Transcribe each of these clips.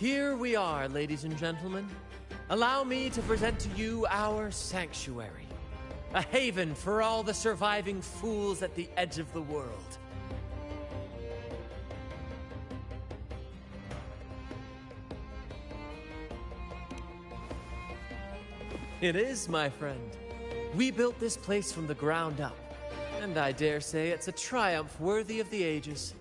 Here we are, ladies and gentlemen. Allow me to present to you our sanctuary. A haven for all the surviving fools at the edge of the world. It is, my friend. We built this place from the ground up, and I dare say it's a triumph worthy of the ages.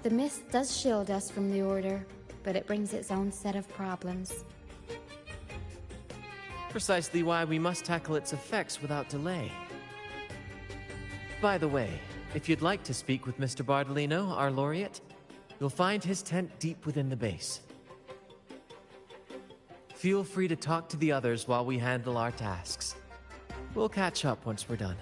The mist does shield us from the Order, but it brings its own set of problems. Precisely why we must tackle its effects without delay. By the way, if you'd like to speak with Mr. Bardolino, our laureate, you'll find his tent deep within the base. Feel free to talk to the others while we handle our tasks. We'll catch up once we're done.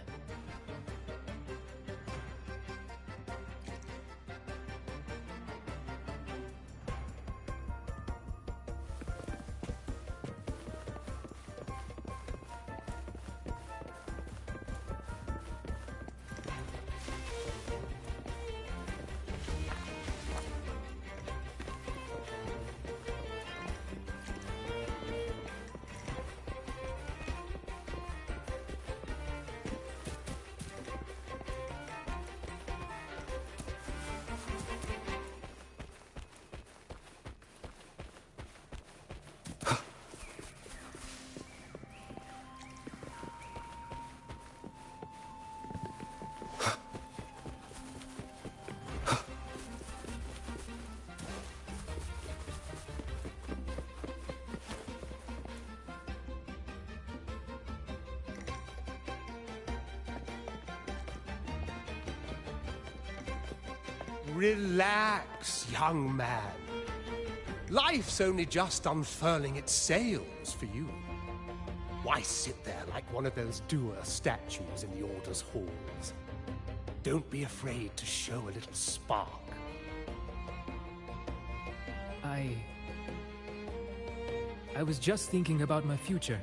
Relax, young man. Life's only just unfurling its sails for you. Why sit there like one of those dour statues in the Order's halls? Don't be afraid to show a little spark. I was just thinking about my future.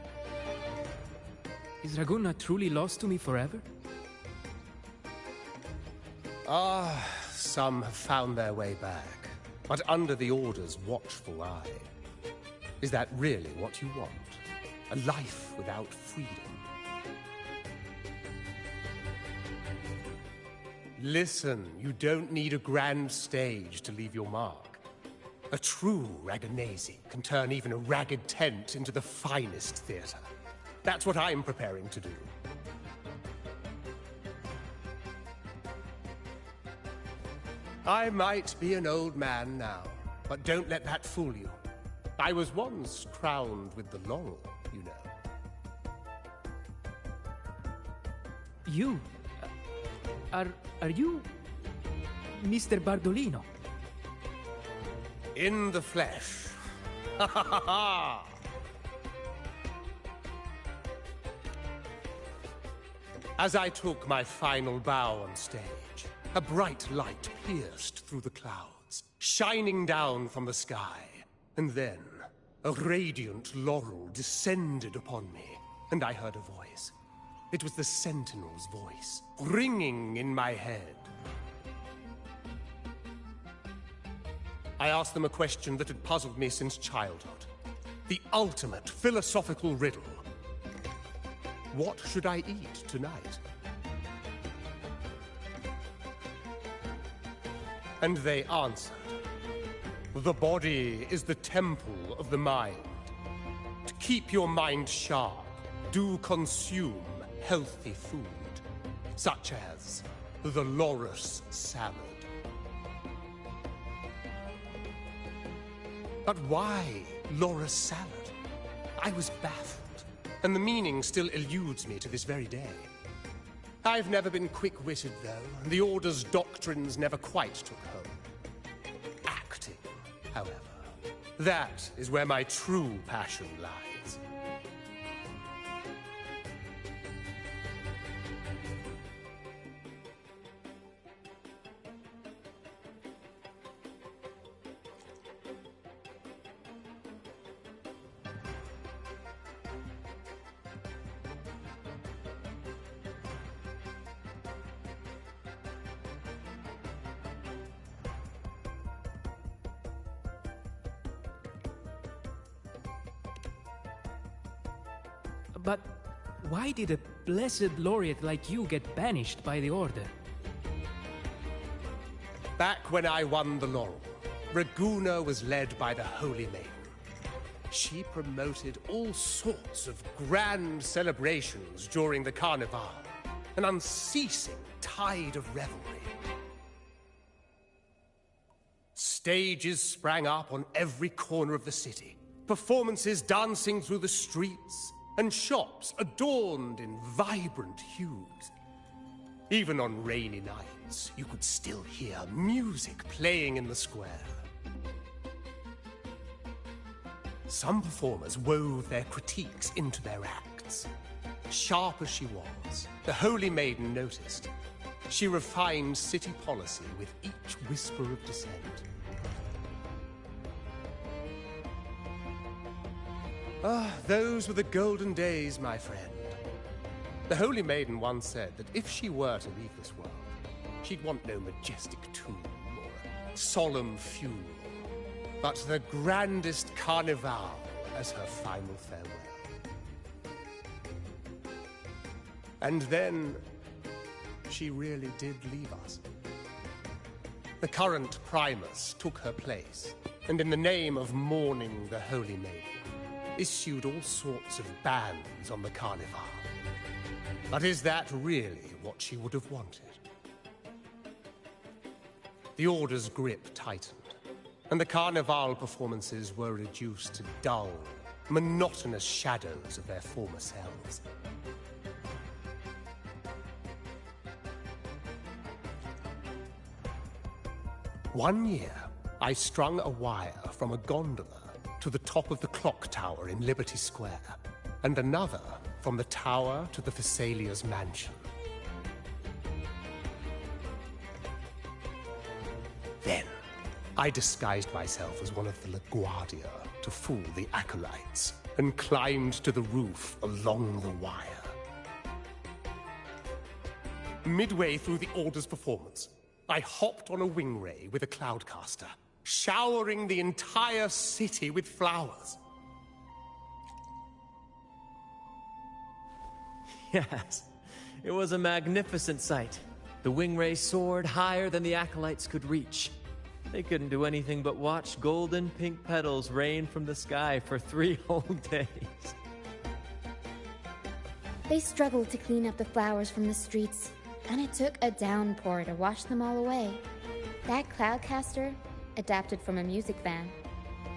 Is Raguna truly lost to me forever? Some have found their way back, but under the Order's watchful eye. Is that really what you want? A life without freedom? Listen, you don't need a grand stage to leave your mark. A true Ragganese can turn even a ragged tent into the finest theater. That's what I'm preparing to do. I might be an old man now, but don't let that fool you. I was once crowned with the laurel, you know. You? Are you Mr. Bardolino? In the flesh. Ha ha ha ha! As I took my final bow on stage, a bright light pierced through the clouds, shining down from the sky. And then, a radiant laurel descended upon me, and I heard a voice. It was the Sentinel's voice, ringing in my head. I asked them a question that had puzzled me since childhood. The ultimate philosophical riddle. What should I eat tonight? And they answered, the body is the temple of the mind. To keep your mind sharp, do consume healthy food, such as the loris salad. But why loris salad? I was baffled, and the meaning still eludes me to this very day. I've never been quick-witted, though, and the Order's doctrines never quite took home. Acting, however, that is where my true passion lies. But why did a blessed laureate like you get banished by the Order? Back when I won the laurel, Raguna was led by the Holy Maiden. She promoted all sorts of grand celebrations during the Carnival, an unceasing tide of revelry. Stages sprang up on every corner of the city, performances dancing through the streets, and shops adorned in vibrant hues. Even on rainy nights, you could still hear music playing in the square. Some performers wove their critiques into their acts. Sharp as she was, the Holy Maiden noticed. She refined city policy with each whisper of dissent. Ah, those were the golden days, my friend. The Holy Maiden once said that if she were to leave this world, she'd want no majestic tomb or a solemn funeral, but the grandest carnival as her final farewell. And then, she really did leave us. The current Primus took her place, and in the name of mourning the Holy Maiden, issued all sorts of bans on the Carnival. But is that really what she would have wanted? The Order's grip tightened, and the Carnival performances were reduced to dull, monotonous shadows of their former selves. One year, I strung a wire from a gondola to the top of the clock tower in Liberty Square, and another from the tower to the Thessalia's mansion. Then, I disguised myself as one of the LaGuardia to fool the acolytes, and climbed to the roof along the wire. Midway through the Order's performance, I hopped on a wing ray with a cloudcaster, showering the entire city with flowers. Yes, it was a magnificent sight. The wingray soared higher than the acolytes could reach. They couldn't do anything but watch golden pink petals rain from the sky for 3 whole days. They struggled to clean up the flowers from the streets, and it took a downpour to wash them all away. That cloudcaster, adapted from a music van,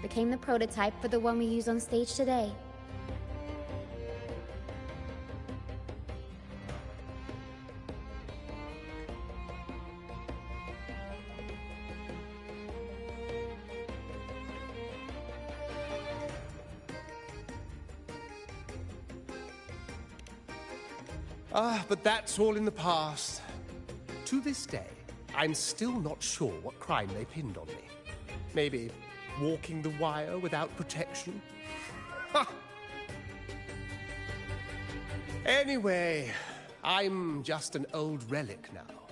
became the prototype for the one we use on stage today. But that's all in the past. To this day, I'm still not sure what crime they pinned on me. Maybe walking the wire without protection? Anyway, I'm just an old relic now.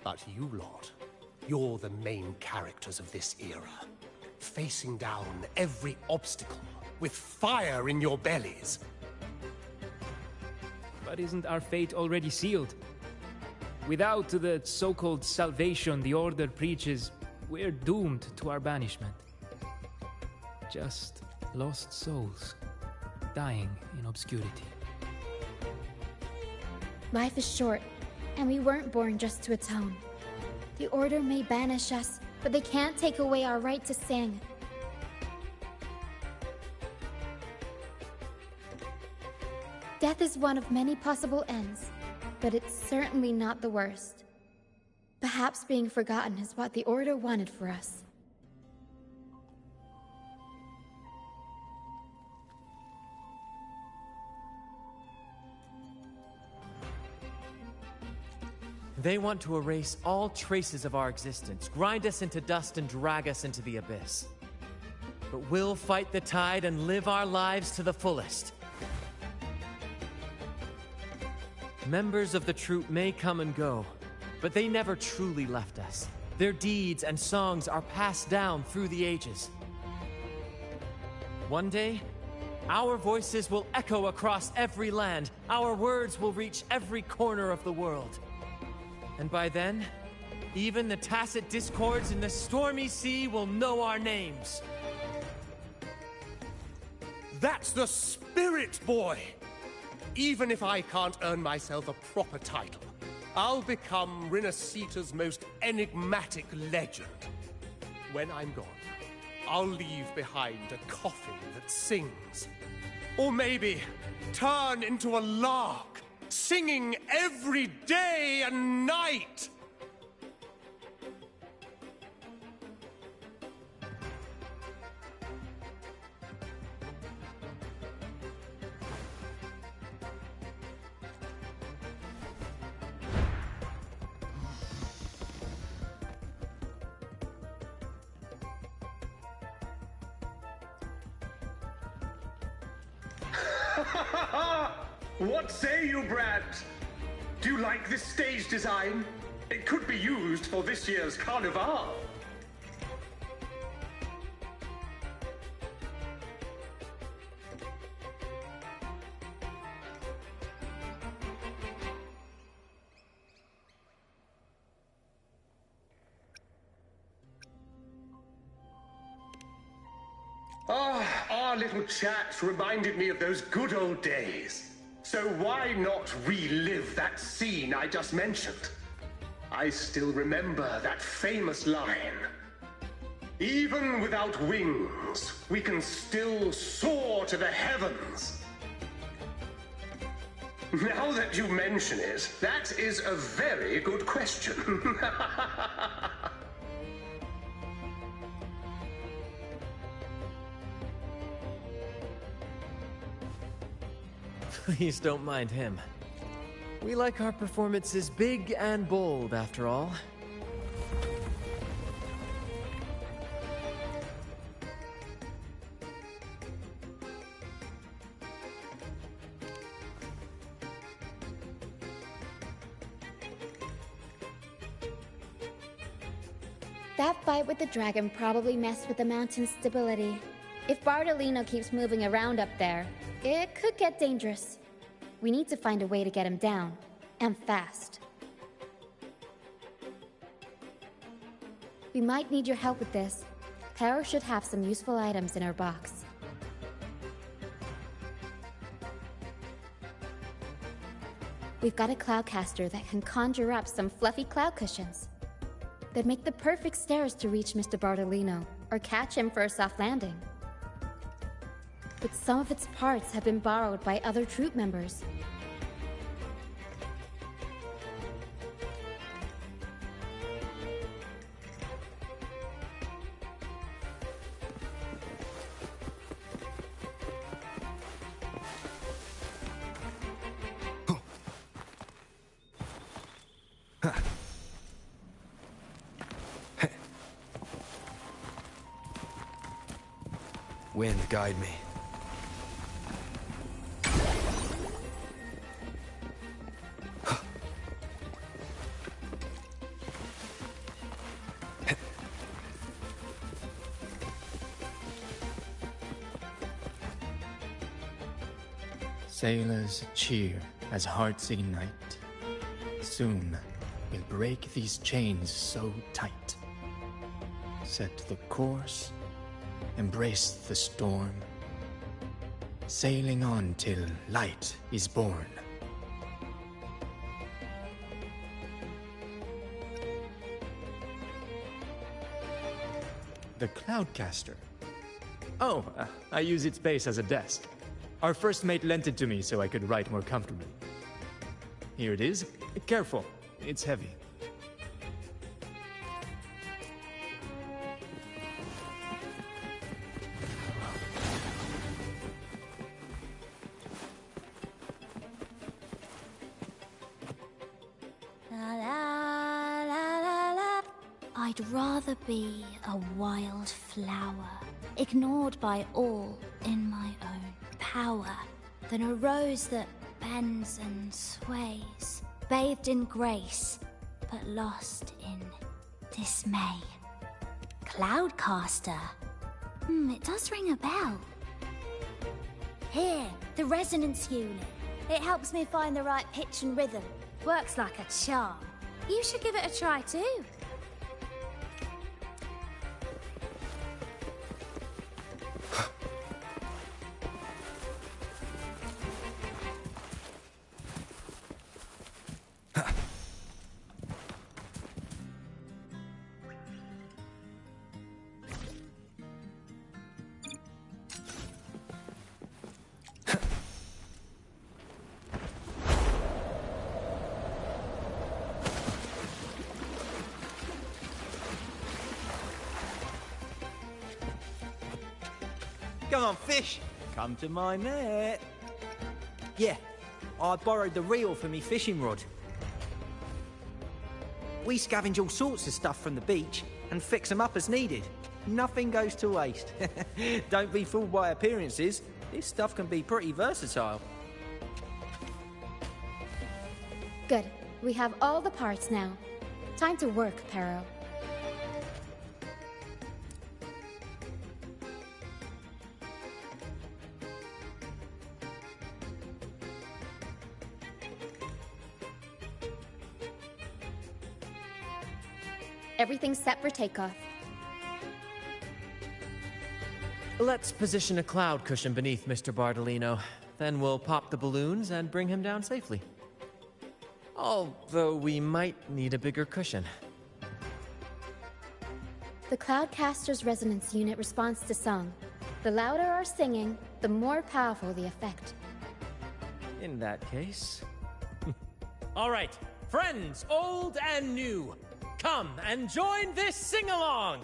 But you lot, you're the main characters of this era. Facing down every obstacle with fire in your bellies. But isn't our fate already sealed? Without the so-called salvation the Order preaches, we're doomed to our banishment. Just lost souls, dying in obscurity. Life is short, and we weren't born just to atone. The Order may banish us, but they can't take away our right to sing. Death is one of many possible ends, but it's certainly not the worst. Perhaps being forgotten is what the Order wanted for us. They want to erase all traces of our existence, grind us into dust and drag us into the abyss. But we'll fight the tide and live our lives to the fullest. Members of the troupe may come and go, but they never truly left us. Their deeds and songs are passed down through the ages. One day, Our voices will echo across every land. Our words will reach every corner of the world. And by then, even the tacit discords in the stormy sea will know our names. That's the spirit, boy! Even if I can't earn myself a proper title, I'll become Rinasita's most enigmatic legend. When I'm gone, I'll leave behind a coffin that sings. Or maybe turn into a lark, singing every day and night! What say you, Brad? Do you like this stage design? It could be used for this year's carnival. Our little chat reminded me of those good old days. So why not relive that scene I just mentioned? I still remember that famous line. Even without wings, we can still soar to the heavens. Now that you mention it, that is a very good question. Please don't mind him. We like our performances big and bold, after all. That fight with the dragon probably messed with the mountain's stability. If Bardolino keeps moving around up there, it could get dangerous. We need to find a way to get him down, and fast. We might need your help with this. Tara should have some useful items in her box. We've got a cloudcaster that can conjure up some fluffy cloud cushions. They'd make the perfect stairs to reach Mr. Bardolino, or catch him for a soft landing. But some of its parts have been borrowed by other troop members. Wind, guide me. Sailors cheer as hearts ignite. Soon we'll break these chains so tight. Set the course, embrace the storm, sailing on till light is born. The Cloudcaster. Oh, I use its base as a desk. Our first mate lent it to me so I could write more comfortably. Here it is. Careful, it's heavy. I'd rather be a wild flower, ignored by all in my own power, than a rose that bends and sways, bathed in grace, but lost in dismay. Cloudcaster. It does ring a bell. Here, the resonance unit. It helps me find the right pitch and rhythm. Works like a charm. You should give it a try too. Come on, fish. Come to my net. Yeah, I borrowed the reel for me fishing rod. We scavenge all sorts of stuff from the beach and fix them up as needed. Nothing goes to waste. Don't be fooled by appearances. This stuff can be pretty versatile. Good. We have all the parts now. Time to work, Pero. Everything's set for takeoff. Let's position a cloud cushion beneath Mr. Bardolino. Then we'll pop the balloons and bring him down safely. Although we might need a bigger cushion. The Cloudcaster's resonance unit responds to song. The louder our singing, the more powerful the effect. In that case... All right, friends, old and new, come and join this sing-along!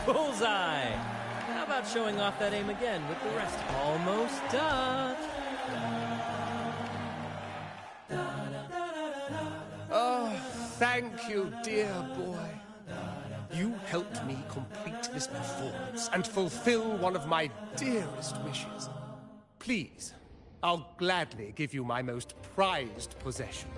Bullseye! How about showing off that aim again with the rest? Almost done! Oh, thank you, dear boy. You helped me complete this performance and fulfill one of my dearest wishes. Please, I'll gladly give you my most prized possession.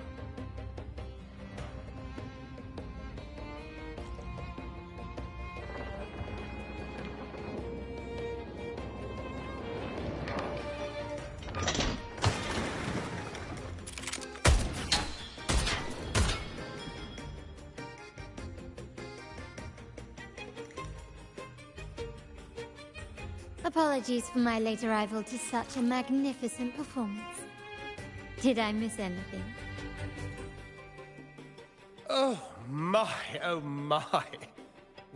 Apologies for my late arrival to such a magnificent performance. Did I miss anything? Oh my, oh my.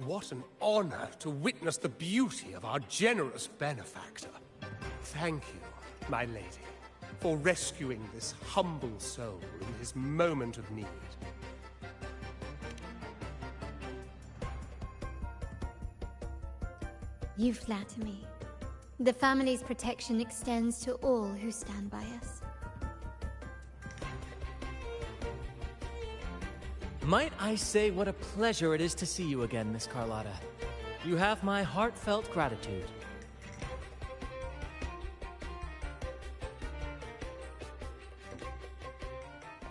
What an honor to witness the beauty of our generous benefactor. Thank you, my lady, for rescuing this humble soul in his moment of need. You flatter me. The family's protection extends to all who stand by us. Might I say what a pleasure it is to see you again, Miss Carlotta. You have my heartfelt gratitude.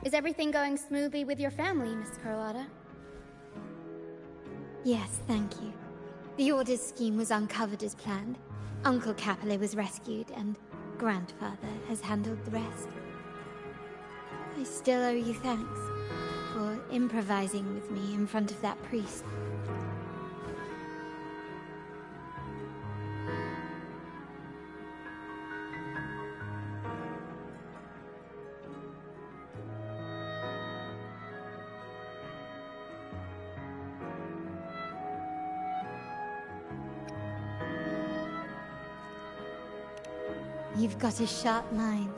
Is everything going smoothly with your family, Miss Carlotta? Yes, thank you. The Order's scheme was uncovered as planned. Uncle Capulet was rescued, and Grandfather has handled the rest. I still owe you thanks for improvising with me in front of that priest. You've got a sharp mind.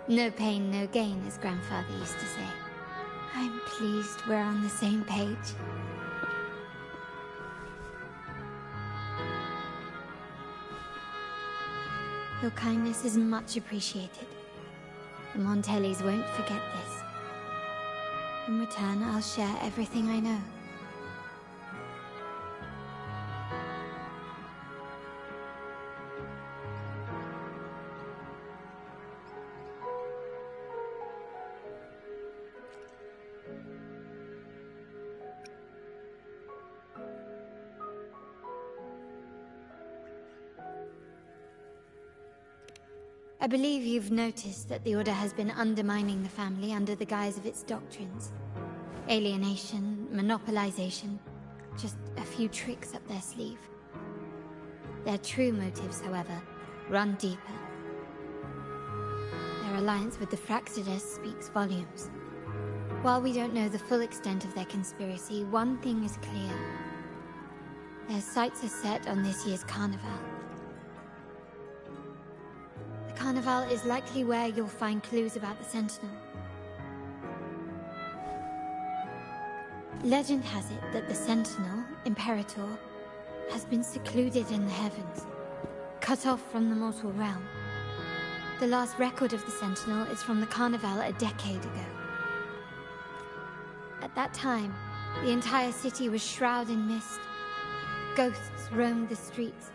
No pain, no gain, as Grandfather used to say. I'm pleased we're on the same page. Your kindness is much appreciated. The Montellis won't forget this. In return, I'll share everything I know. I believe you've noticed that the Order has been undermining the family under the guise of its doctrines. Alienation, monopolization, just a few tricks up their sleeve. Their true motives, however, run deeper. Their alliance with the Fraxides speaks volumes. While we don't know the full extent of their conspiracy, one thing is clear. Their sights are set on this year's carnival. Carnival is likely where you'll find clues about the Sentinel. Legend has it that the Sentinel, Imperator, has been secluded in the heavens, cut off from the mortal realm. The last record of the Sentinel is from the Carnival a decade ago. At that time, the entire city was shrouded in mist. Ghosts roamed the streets.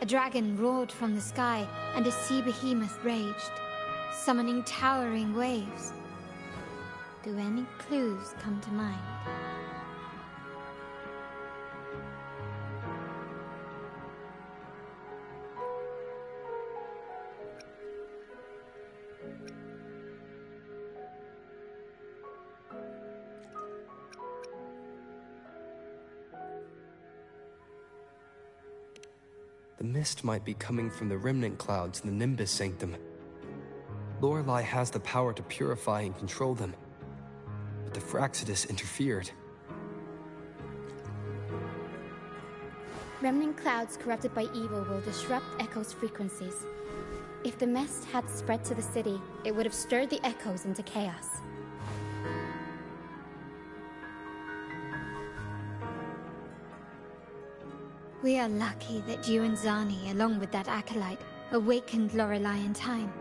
A dragon roared from the sky, and a sea behemoth raged, summoning towering waves. Do any clues come to mind? The mist might be coming from the remnant clouds in the Nimbus Sanctum. Lorelei has the power to purify and control them, but the Fraxides interfered. Remnant clouds corrupted by evil will disrupt Echo's frequencies. If the mist had spread to the city, it would have stirred the echoes into chaos. We are lucky that you and Zani, along with that acolyte, awakened Lorelei in time.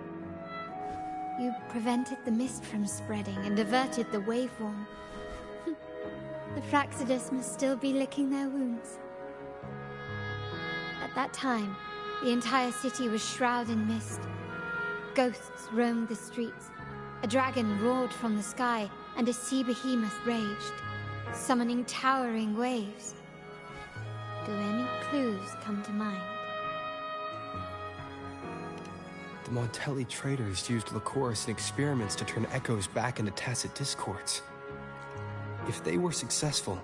You prevented the mist from spreading and averted the waveform. The Fraxides must still be licking their wounds. At that time, the entire city was shrouded in mist. Ghosts roamed the streets. A dragon roared from the sky, and a sea behemoth raged, summoning towering waves. Do any clues come to mind? The Montelli traders used Lycoris in experiments to turn echoes back into tacit discords. If they were successful,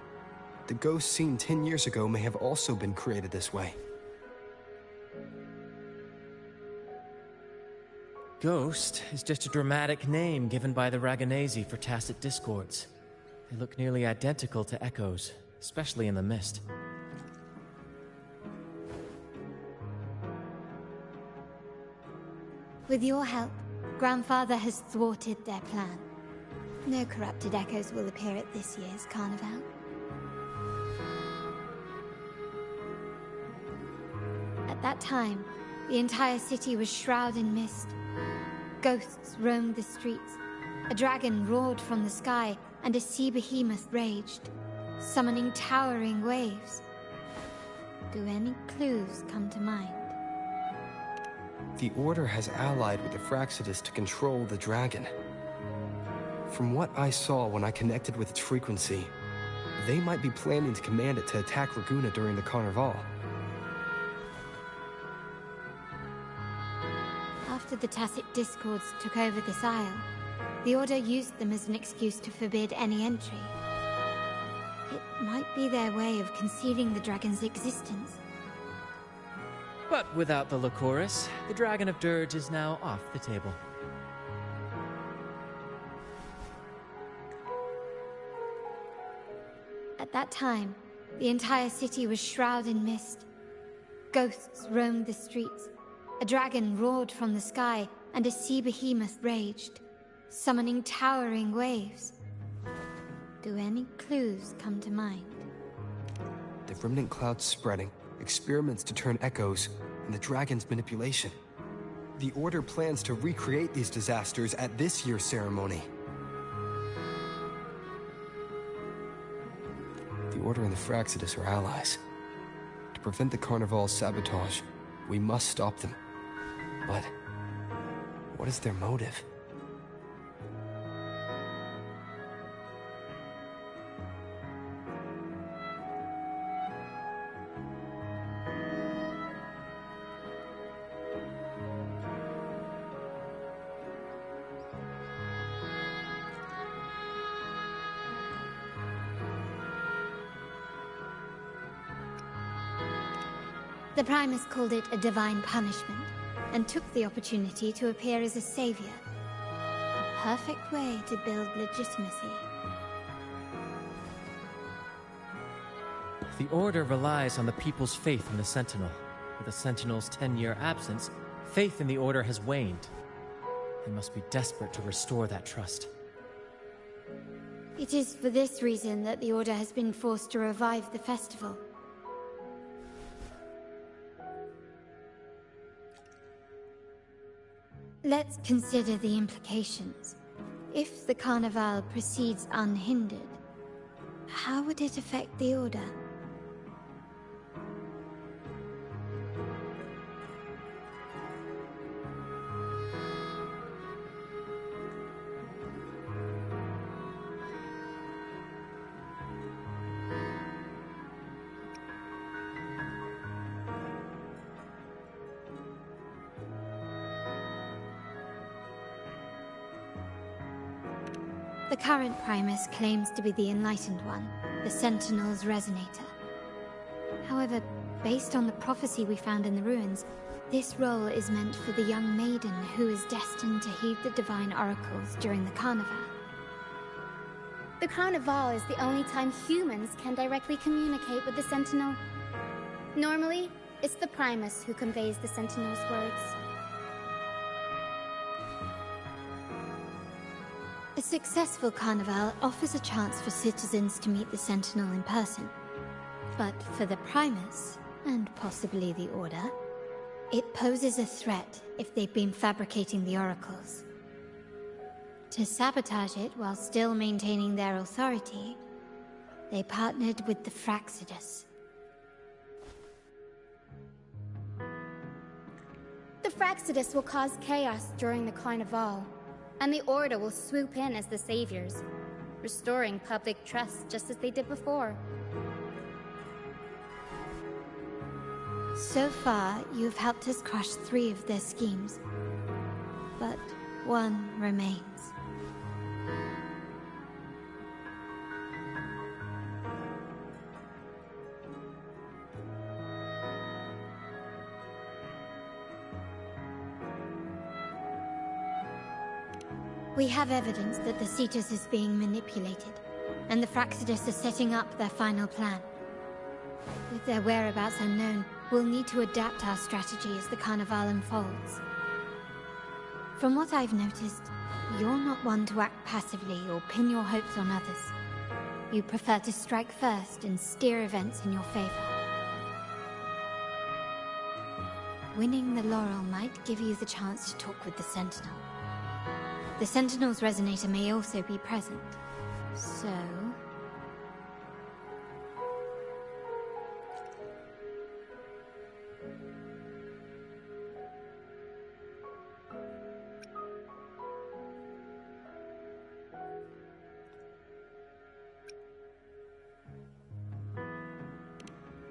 the ghosts seen 10 years ago may have also been created this way. Ghost is just a dramatic name given by the Ragonesi for tacit discords. They look nearly identical to echoes, especially in the mist. With your help, Grandfather has thwarted their plan. No corrupted echoes will appear at this year's carnival. At that time, the entire city was shrouded in mist. Ghosts roamed the streets. A dragon roared from the sky, and a sea behemoth raged, summoning towering waves. Do any clues come to mind? The Order has allied with the Fraxides to control the dragon. From what I saw when I connected with its frequency, they might be planning to command it to attack Raguna during the Carnival. After the tacit discords took over this isle, the Order used them as an excuse to forbid any entry. It might be their way of concealing the dragon's existence. But without the Lycoris, the Dragon of Dirge is now off the table. At that time, the entire city was shrouded in mist. Ghosts roamed the streets. A dragon roared from the sky, and a sea behemoth raged, summoning towering waves. Do any clues come to mind? The remnant clouds spreading, experiments to turn echoes, and the dragon's manipulation. The Order plans to recreate these disasters at this year's ceremony. The Order and the Fractsidus are allies. To prevent the Carnival's sabotage, we must stop them. But what is their motive? The Primus called it a divine punishment, and took the opportunity to appear as a savior. A perfect way to build legitimacy. The Order relies on the people's faith in the Sentinel. With the Sentinel's 10-year absence, faith in the Order has waned. They must be desperate to restore that trust. It is for this reason that the Order has been forced to revive the festival. Let's consider the implications. If the Carnival proceeds unhindered, how would it affect the Order? The current Primus claims to be the Enlightened One, the Sentinel's Resonator. However, based on the prophecy we found in the ruins, this role is meant for the young maiden who is destined to heed the divine oracles during the Carnival. The Carnival is the only time humans can directly communicate with the Sentinel. Normally, it's the Primus who conveys the Sentinel's words. A successful Carnival offers a chance for citizens to meet the Sentinel in person. But for the Primus, and possibly the Order, it poses a threat if they've been fabricating the oracles. To sabotage it while still maintaining their authority, they partnered with the Fractsidus. The Fractsidus will cause chaos during the Carnival, and the Order will swoop in as the saviors, restoring public trust just as they did before. So far, you've helped us crush 3 of their schemes, but one remains. We have evidence that the Cetus is being manipulated, and the Fractsidus are setting up their final plan. With their whereabouts unknown, we'll need to adapt our strategy as the Carnival unfolds. From what I've noticed, you're not one to act passively or pin your hopes on others. You prefer to strike first and steer events in your favor. Winning the laurel might give you the chance to talk with the Sentinel. The Sentinel's Resonator may also be present, so...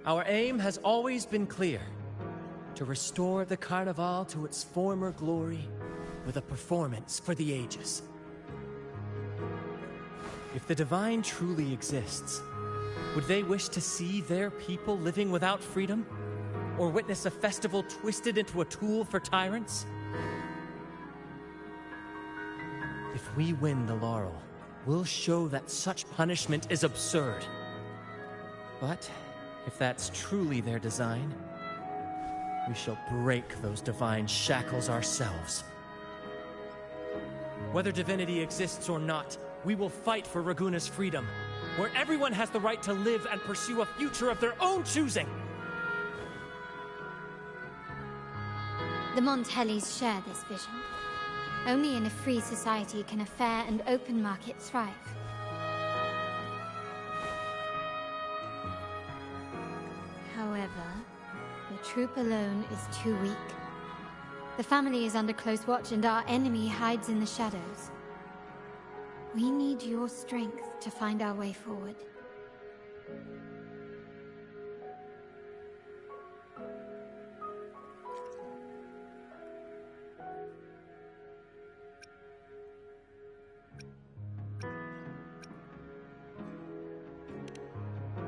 Our aim has always been clear: to restore the Carnival to its former glory with a performance for the ages. If the Divine truly exists, would they wish to see their people living without freedom? Or witness a festival twisted into a tool for tyrants? If we win the laurel, we'll show that such punishment is absurd. But if that's truly their design, we shall break those divine shackles ourselves. Whether divinity exists or not, we will fight for Raguna's freedom, where everyone has the right to live and pursue a future of their own choosing. The Montellis share this vision. Only in a free society can a fair and open market thrive. However, the troop alone is too weak. The family is under close watch and our enemy hides in the shadows. We need your strength to find our way forward.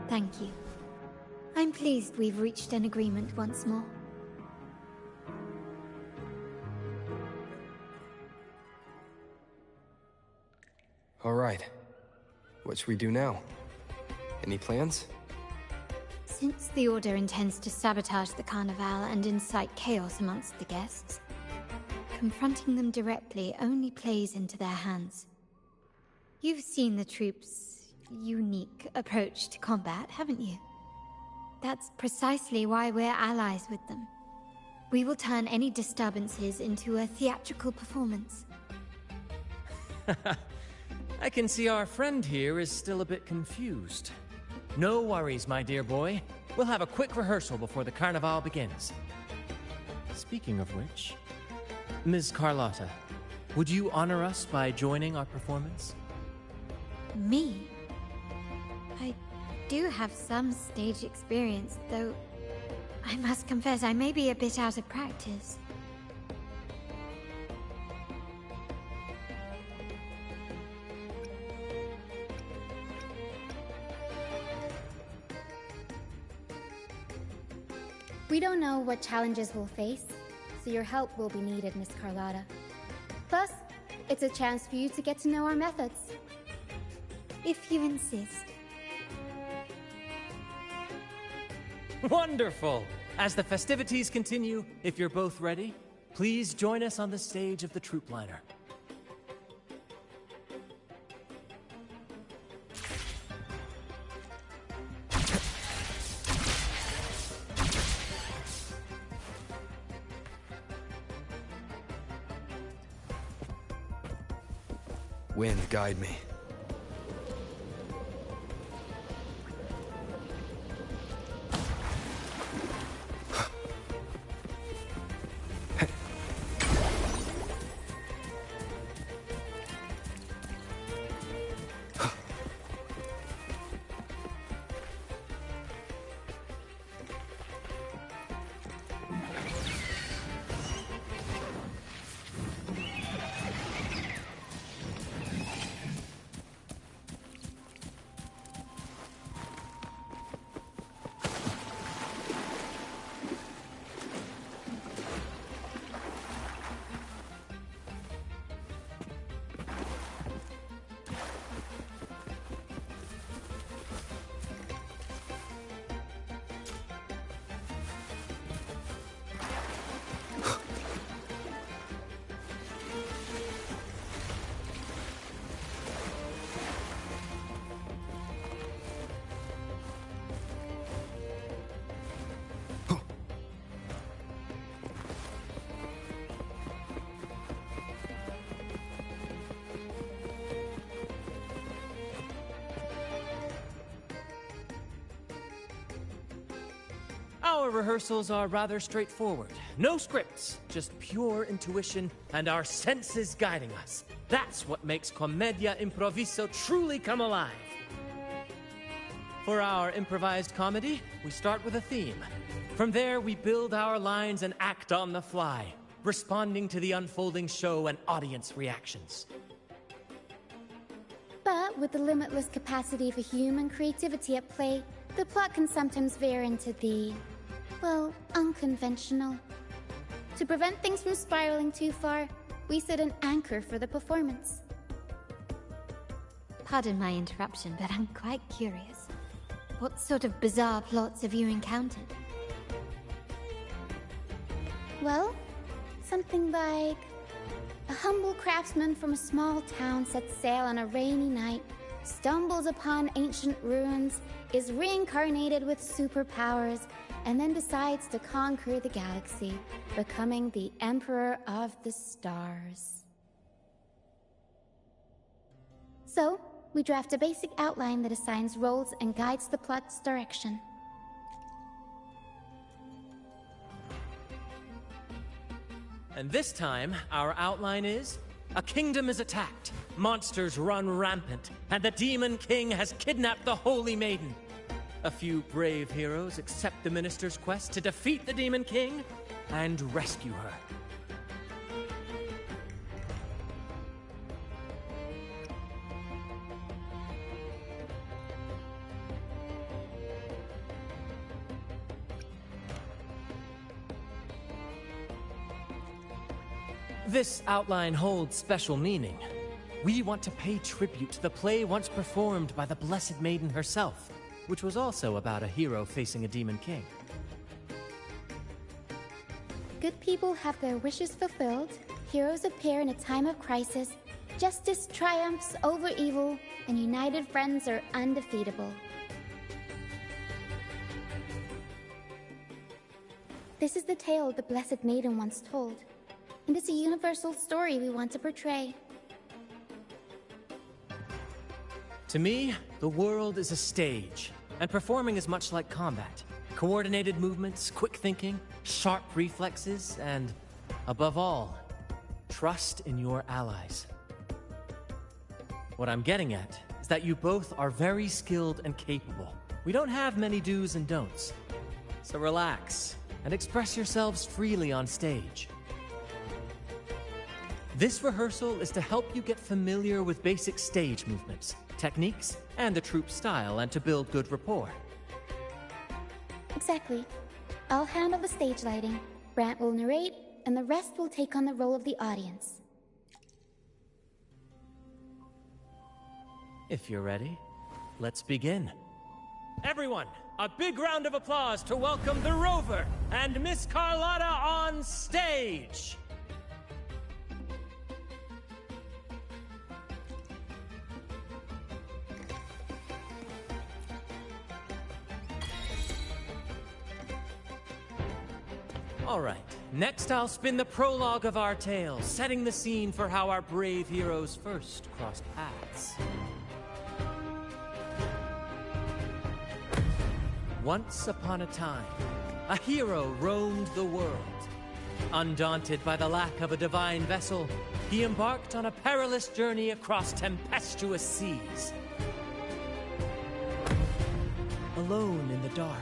Thank you. I'm pleased we've reached an agreement once more. All right. What should we do now? Any plans? Since the Order intends to sabotage the Carnival and incite chaos amongst the guests, confronting them directly only plays into their hands. You've seen the troops' unique approach to combat, haven't you? That's precisely why we're allies with them. We will turn any disturbances into a theatrical performance. I can see our friend here is still a bit confused. No worries, my dear boy. We'll have a quick rehearsal before the Carnival begins. Speaking of which, Ms. Carlotta, would you honor us by joining our performance? Me? I do have some stage experience, though I must confess I may be a bit out of practice. We don't know what challenges we'll face, so your help will be needed, Miss Carlotta. Plus, it's a chance for you to get to know our methods. If you insist. Wonderful! As the festivities continue, if you're both ready, please join us on the stage of the troop liner. Wind, guide me. Our rehearsals are rather straightforward. No scripts, just pure intuition and our senses guiding us. That's what makes Commedia Improviso truly come alive. For our improvised comedy, we start with a theme. From there, we build our lines and act on the fly, responding to the unfolding show and audience reactions. But with the limitless capacity for human creativity at play, the plot can sometimes veer into the, well, unconventional. To prevent things from spiraling too far, we set an anchor for the performance. Pardon my interruption, but I'm quite curious. What sort of bizarre plots have you encountered? Well, something like a humble craftsman from a small town sets sail on a rainy night, stumbles upon ancient ruins, is reincarnated with superpowers, and then decides to conquer the galaxy, becoming the Emperor of the Stars. So, we draft a basic outline that assigns roles and guides the plot's direction. And this time, our outline is: a kingdom is attacked, monsters run rampant, and the Demon King has kidnapped the Holy Maiden. A few brave heroes accept the Minister's quest to defeat the Demon King and rescue her. This outline holds special meaning. We want to pay tribute to the play once performed by the Blessed Maiden herself, which was also about a hero facing a Demon King. Good people have their wishes fulfilled, heroes appear in a time of crisis, justice triumphs over evil, and united friends are undefeatable. This is the tale the Blessed Maiden once told, and it's a universal story we want to portray. To me, the world is a stage, and performing is much like combat. Coordinated movements, quick thinking, sharp reflexes, and, above all, trust in your allies. What I'm getting at is that you both are very skilled and capable. We don't have many do's and don'ts. So relax, and express yourselves freely on stage. This rehearsal is to help you get familiar with basic stage movements, techniques, and the troupe style, and to build good rapport. Exactly. I'll handle the stage lighting, Brant will narrate, and the rest will take on the role of the audience. If you're ready, let's begin. Everyone, a big round of applause to welcome the Rover and Miss Carlotta on stage! All right, next I'll spin the prologue of our tale, setting the scene for how our brave heroes first crossed paths. Once upon a time, a hero roamed the world. Undaunted by the lack of a divine vessel, he embarked on a perilous journey across tempestuous seas. Alone in the dark,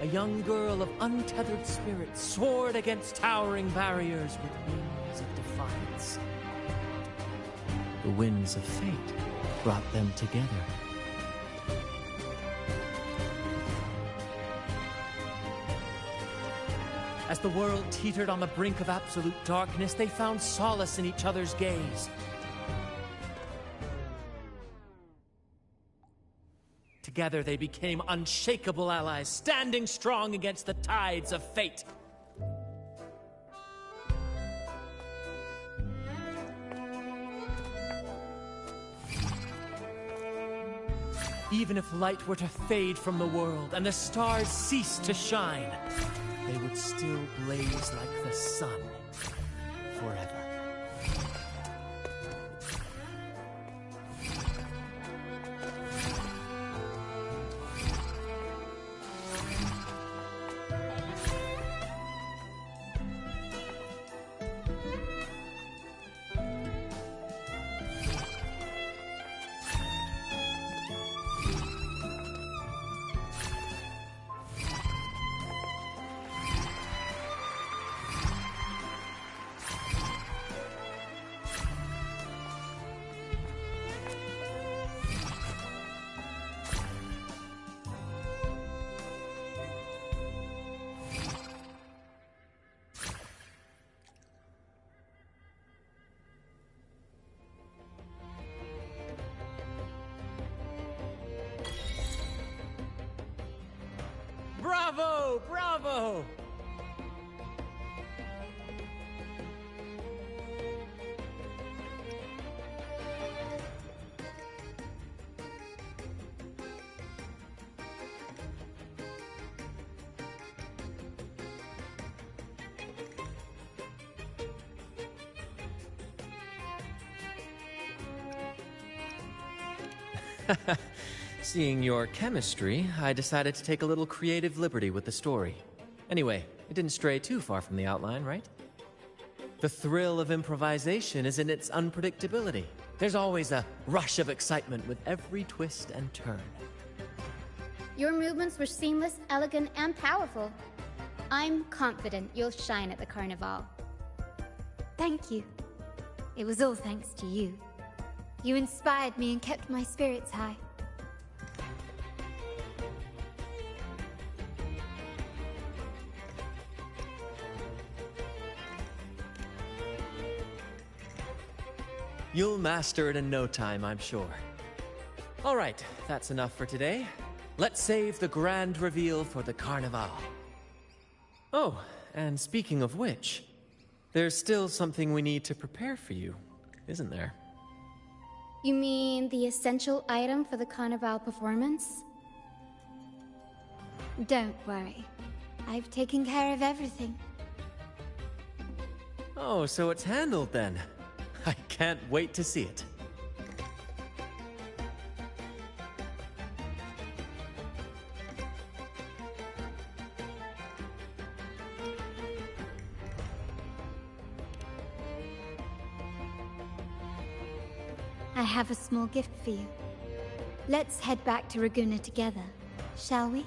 a young girl of untethered spirit soared against towering barriers with wings of defiance. The winds of fate brought them together. As the world teetered on the brink of absolute darkness, they found solace in each other's gaze. Together they became unshakable allies, standing strong against the tides of fate. Even if light were to fade from the world and the stars cease to shine, they would still blaze like the sun forever. Bravo! Bravo! Seeing your chemistry, I decided to take a little creative liberty with the story. Anyway, it didn't stray too far from the outline, right? The thrill of improvisation is in its unpredictability. There's always a rush of excitement with every twist and turn. Your movements were seamless, elegant, and powerful. I'm confident you'll shine at the Carnival. Thank you. It was all thanks to you. You inspired me and kept my spirits high. You'll master it in no time, I'm sure. All right, that's enough for today. Let's save the grand reveal for the Carnival. Oh, and speaking of which, there's still something we need to prepare for you, isn't there? You mean the essential item for the Carnival performance? Don't worry. I've taken care of everything. Oh, so it's handled then. I can't wait to see it. I have a small gift for you. Let's head back to Raguna together, shall we?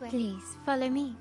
Please, follow me.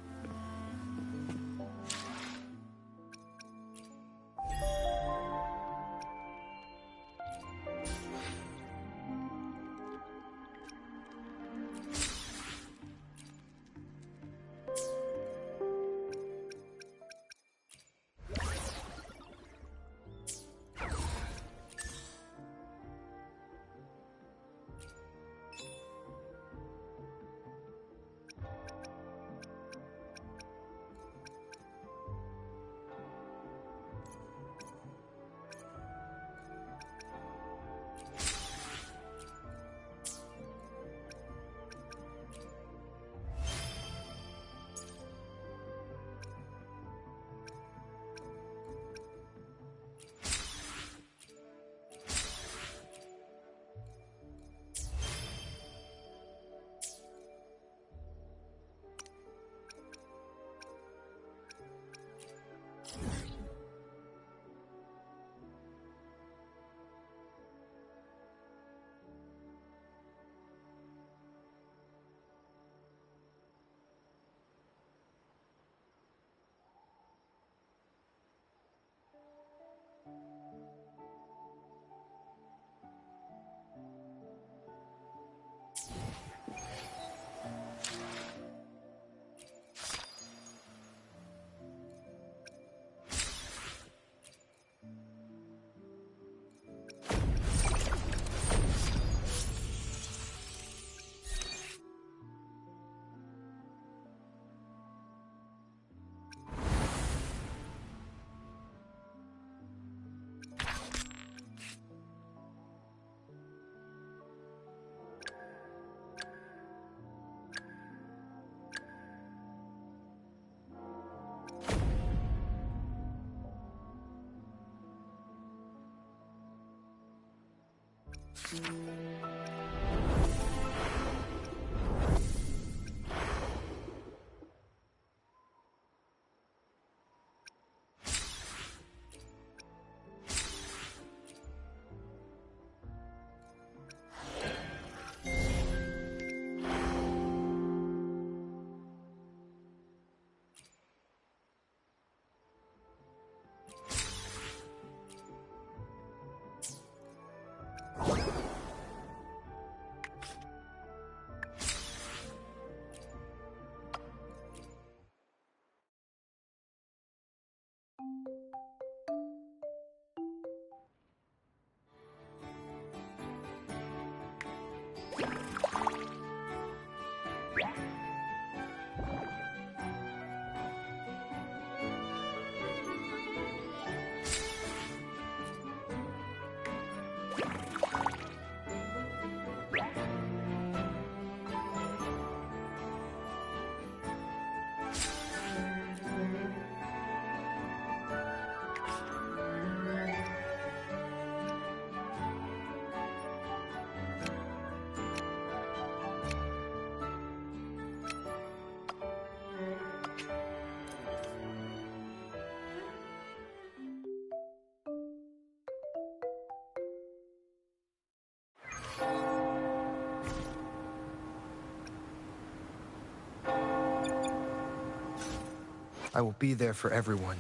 I will be there for everyone,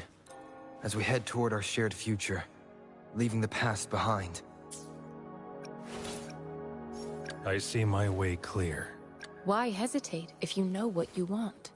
as we head toward our shared future, leaving the past behind. I see my way clear. Why hesitate if you know what you want?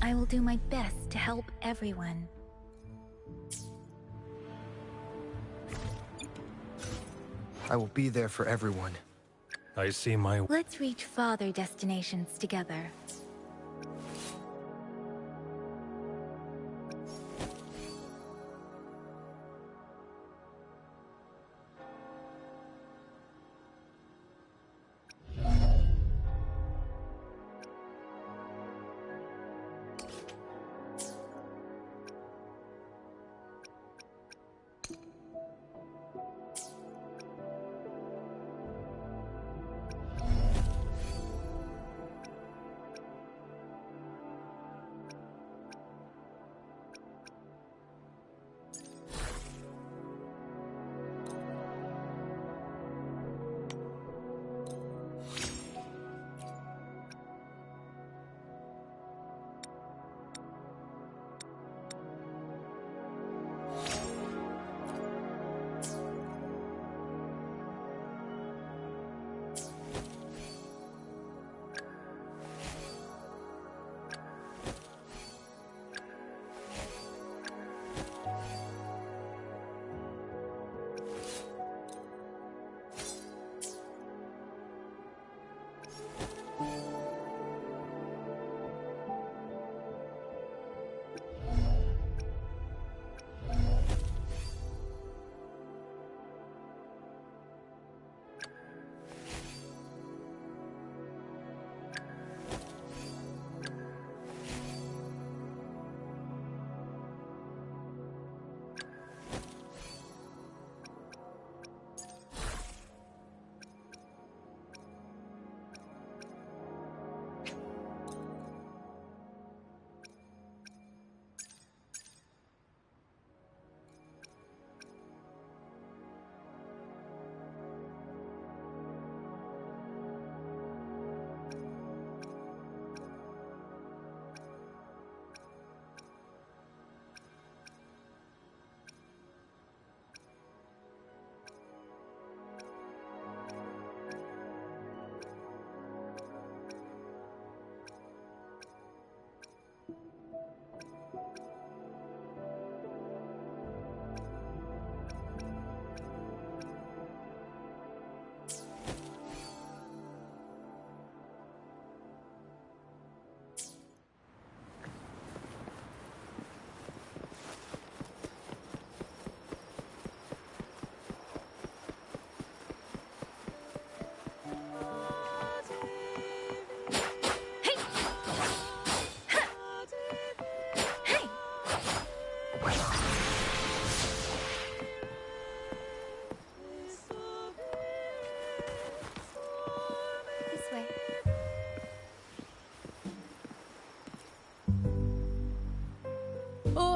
I will do my best to help everyone. I will be there for everyone. I see my... Let's reach farther destinations together.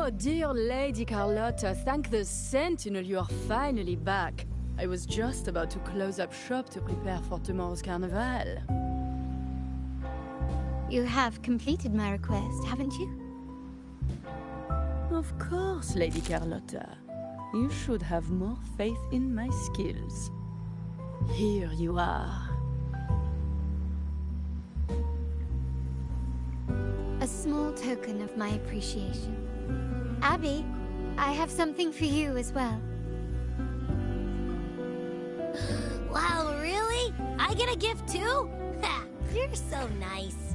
Oh, dear Lady Carlotta, thank the Sentinel you are finally back. I was just about to close up shop to prepare for tomorrow's carnival. You have completed my request, haven't you? Of course, Lady Carlotta. You should have more faith in my skills. Here you are. A small token of my appreciation. Abby, I have something for you as well. Wow, really? I get a gift too? Ha! You're so nice.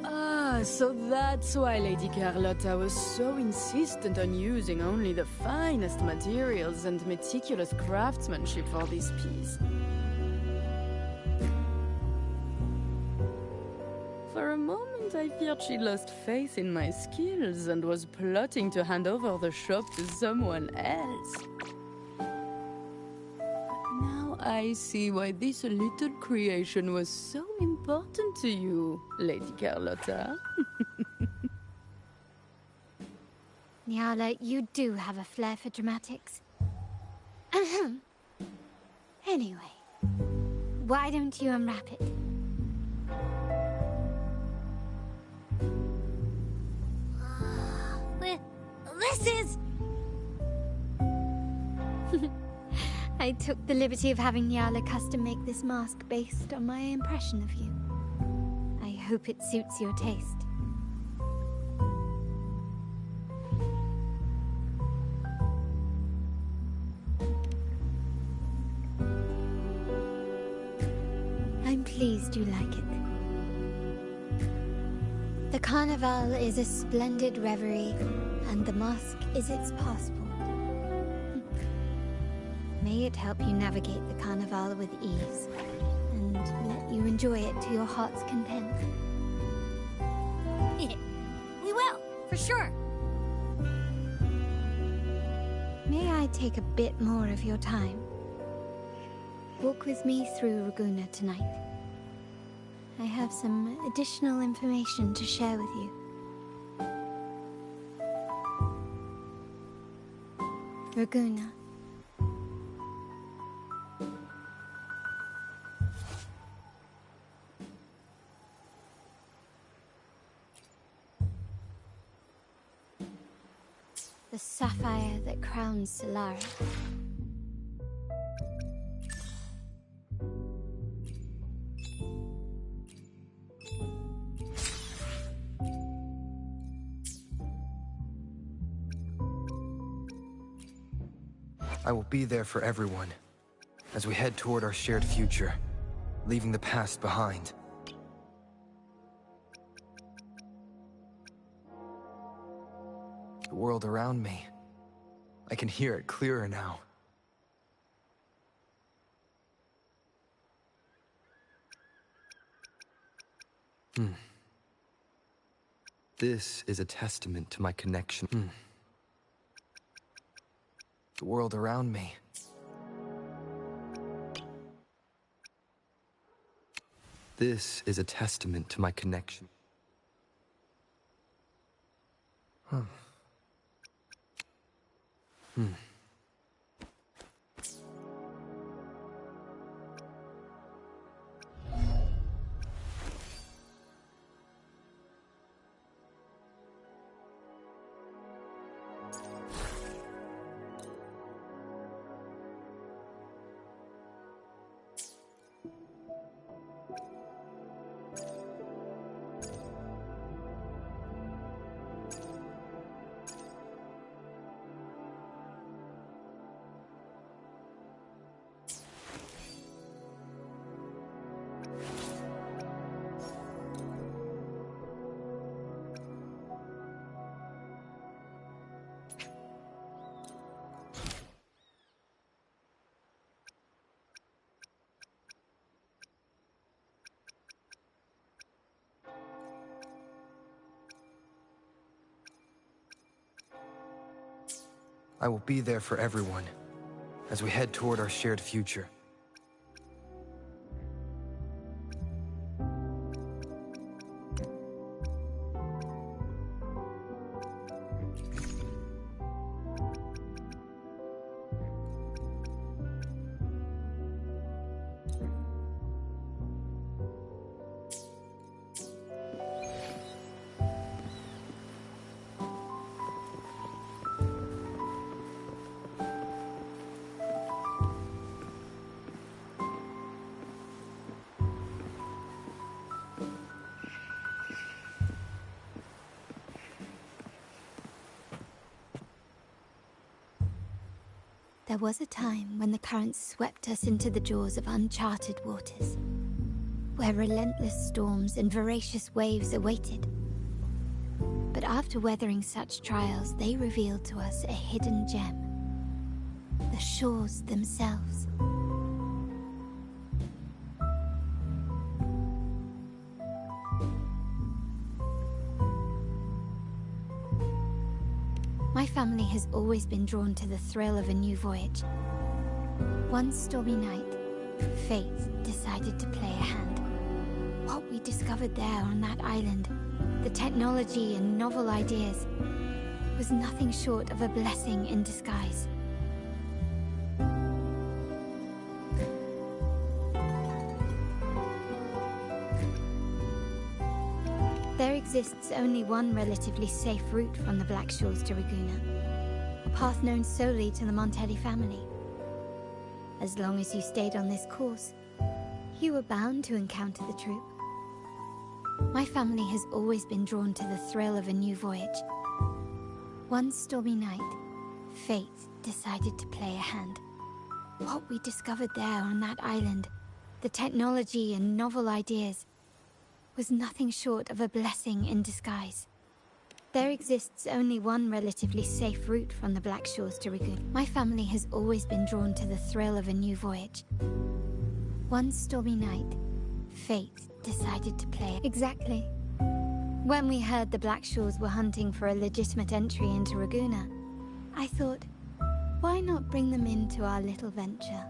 Ah, So that's why Lady Carlotta was so insistent on using only the finest materials and meticulous craftsmanship for this piece. For a moment, I feared she lost faith in my skills and was plotting to hand over the shop to someone else. Now I see why this little creation was so important to you, Lady Carlotta. Nyala, you do have a flair for dramatics. Anyway, why don't you unwrap it? This is... I took the liberty of having Nyala custom make this mask based on my impression of you. I hope it suits your taste. I'm pleased you like it. The Carnival is a splendid reverie, and the mask is its passport. May it help you navigate the Carnival with ease, and let you enjoy it to your heart's content. We will, for sure. May I take a bit more of your time? Walk with me through Raguna tonight. I have some additional information to share with you. Raguna. The sapphire that crowns Solara. I will be there for everyone, as we head toward our shared future, leaving the past behind. The world around me, I can hear it clearer now. This is a testament to my connection. The world around me. This is a testament to my connection. I will be there for everyone, as we head toward our shared future. There was a time when the currents swept us into the jaws of uncharted waters, where relentless storms and voracious waves awaited. But after weathering such trials, they revealed to us a hidden gem. The shores themselves. My family has always been drawn to the thrill of a new voyage. One stormy night, fate decided to play a hand. What we discovered there on that island, the technology and novel ideas, was nothing short of a blessing in disguise. There exists only one relatively safe route from the Black Shores to Ragusa, a path known solely to the Montelli family. As long as you stayed on this course, you were bound to encounter the troop. My family has always been drawn to the thrill of a new voyage. One stormy night, fate decided to play a hand. What we discovered there on that island, the technology and novel ideas, was nothing short of a blessing in disguise. There exists only one relatively safe route from the Black Shores to Ragusa. My family has always been drawn to the thrill of a new voyage. One stormy night, fate decided to play. Exactly. When we heard the Black Shores were hunting for a legitimate entry into Ragusa, I thought, why not bring them into our little venture?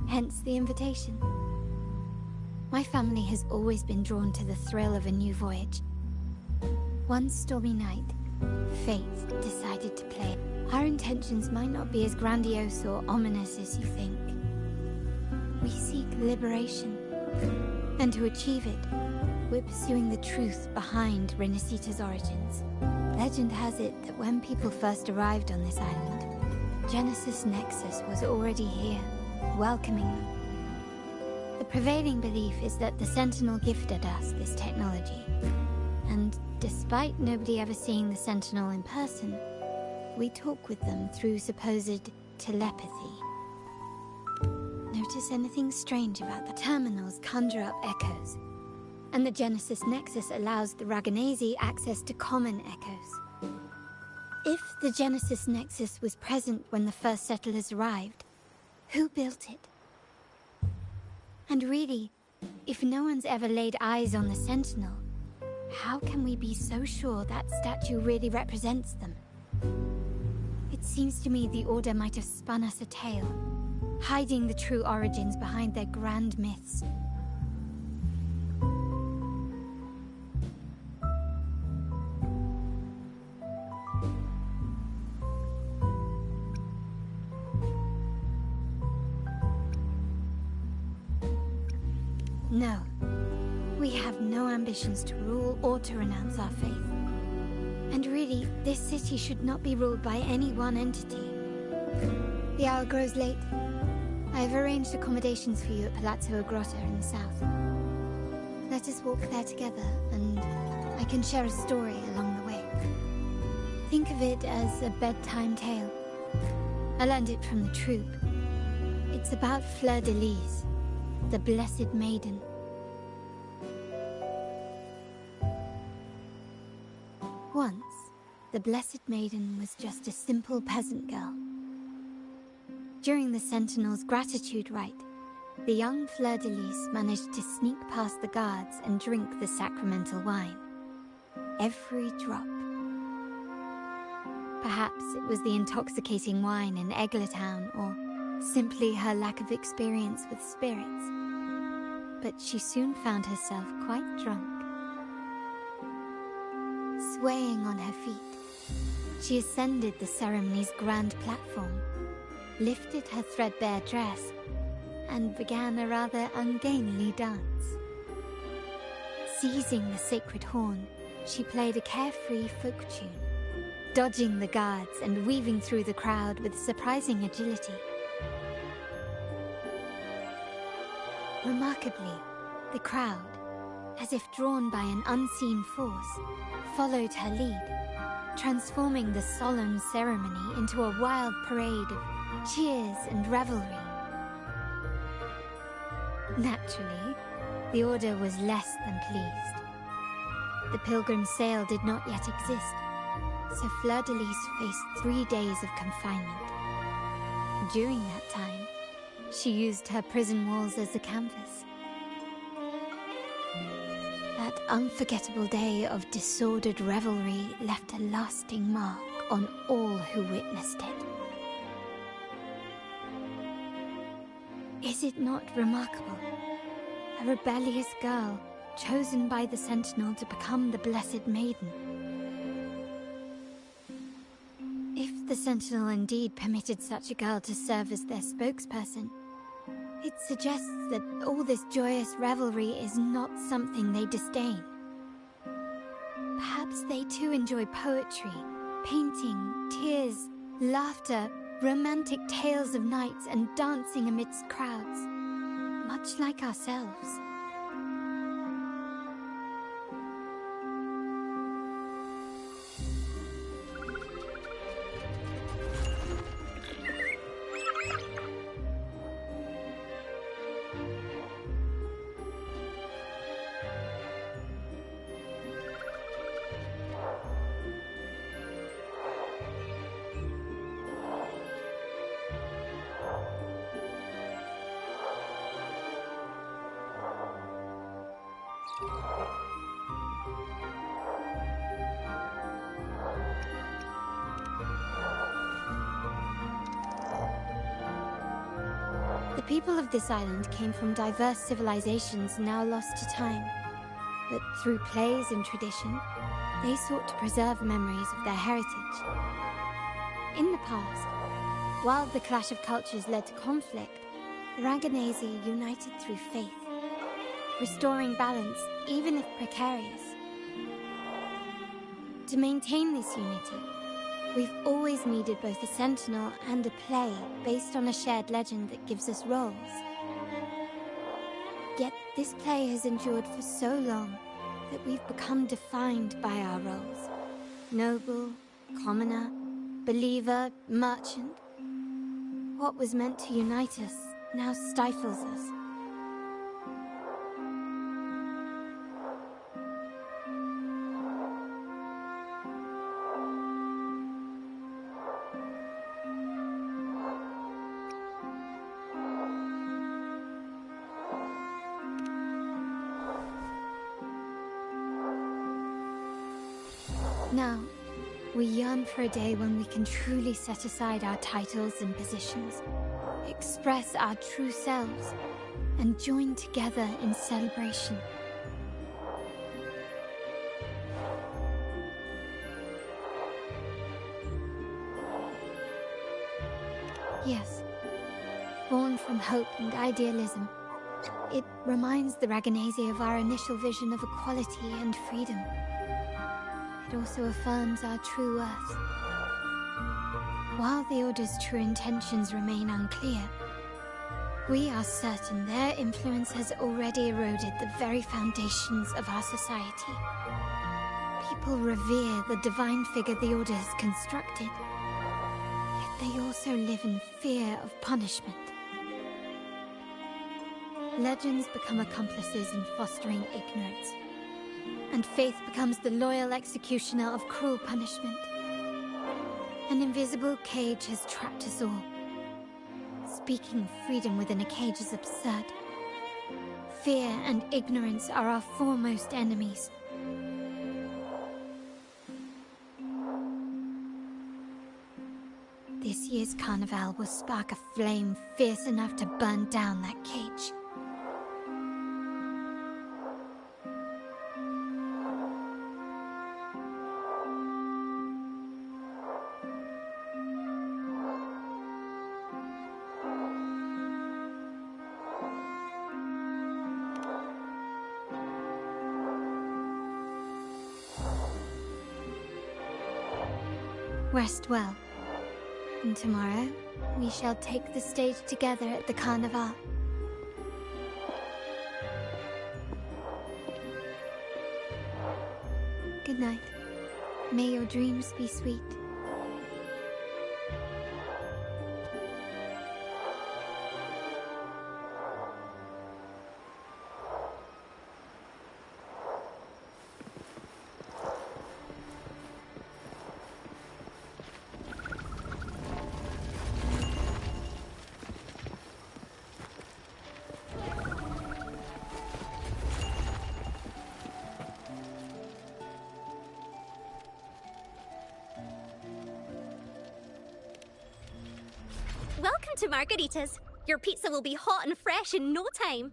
Hence the invitation. My family has always been drawn to the thrill of a new voyage. One stormy night, fate decided to play. Our intentions might not be as grandiose or ominous as you think. We seek liberation, and to achieve it, we're pursuing the truth behind Renacita's origins. Legend has it that when people first arrived on this island, Genesis Nexus was already here, welcoming them. The prevailing belief is that the Sentinel gifted us this technology, and despite nobody ever seeing the Sentinel in person, we talk with them through supposed telepathy. Notice anything strange about the terminals conjure up echoes, and the Genesis Nexus allows the Raganese access to common echoes. If the Genesis Nexus was present when the first settlers arrived, who built it? And really, if no one's ever laid eyes on the Sentinel, how can we be so sure that statue really represents them? It seems to me the Order might have spun us a tale, hiding the true origins behind their grand myths. No, we have no ambitions to rule or to renounce our faith. And really, this city should not be ruled by any one entity. The hour grows late. I have arranged accommodations for you at Palazzo Agrota in the south. Let us walk there together, and I can share a story along the way. Think of it as a bedtime tale. I learned it from the troop. It's about Fleur de Lis, the Blessed Maiden. Once, the Blessed Maiden was just a simple peasant girl. During the Sentinel's gratitude rite, the young Fleur de Lis managed to sneak past the guards and drink the sacramental wine. Every drop. Perhaps it was the intoxicating wine in Eglatown, or simply her lack of experience with spirits. But she soon found herself quite drunk. Swaying on her feet, she ascended the ceremony's grand platform, lifted her threadbare dress, and began a rather ungainly dance. Seizing the sacred horn, she played a carefree folk tune, dodging the guards and weaving through the crowd with surprising agility. Remarkably, the crowd, as if drawn by an unseen force, followed her lead, transforming the solemn ceremony into a wild parade of cheers and revelry. Naturally, the Order was less than pleased. the Pilgrim's Sail did not yet exist, so Fleur-de-Lis faced 3 days of confinement. During that time, she used her prison walls as a canvas. That unforgettable day of disordered revelry left a lasting mark on all who witnessed it. Is it not remarkable? A rebellious girl, chosen by the Sentinel to become the Blessed Maiden. If the Sentinel indeed permitted such a girl to serve as their spokesperson, it suggests that all this joyous revelry is not something they disdain. Perhaps they too enjoy poetry, painting, tears, laughter, romantic tales of nights, and dancing amidst crowds, much like ourselves. The people of this island came from diverse civilizations now lost to time, but through plays and tradition, they sought to preserve memories of their heritage. In the past, while the clash of cultures led to conflict, the Raganazi united through faith, restoring balance even if precarious. To maintain this unity, we've always needed both a sentinel and a play based on a shared legend that gives us roles. Yet this play has endured for so long that we've become defined by our roles. Noble, commoner, believer, merchant. What was meant to unite us now stifles us. Now, we yearn for a day when we can truly set aside our titles and positions, express our true selves, and join together in celebration. Yes, born from hope and idealism, it reminds the Raganazi of our initial vision of equality and freedom. It also affirms our true worth. While the Order's true intentions remain unclear, we are certain their influence has already eroded the very foundations of our society. People revere the divine figure the Order has constructed, yet they also live in fear of punishment. Legends become accomplices in fostering ignorance, and faith becomes the loyal executioner of cruel punishment. An invisible cage has trapped us all. Speaking of freedom within a cage is absurd. Fear and ignorance are our foremost enemies. This year's carnival will spark a flame fierce enough to burn down that cage. Rest well, and tomorrow we shall take the stage together at the Carnival. Good night. May your dreams be sweet. Welcome to Margarita's. Your pizza will be hot and fresh in no time.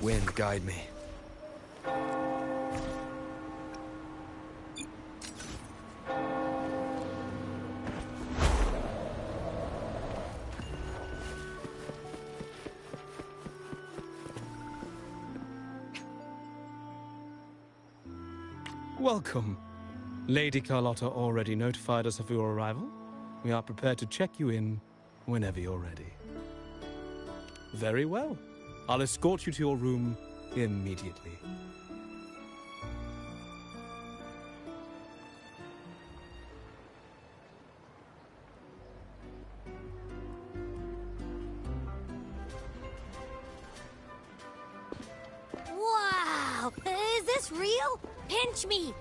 Wind, guide me. Welcome. Lady Carlotta already notified us of your arrival. We are prepared to check you in whenever you're ready. Very well. I'll escort you to your room immediately. Wow! Is this real? Pinch me!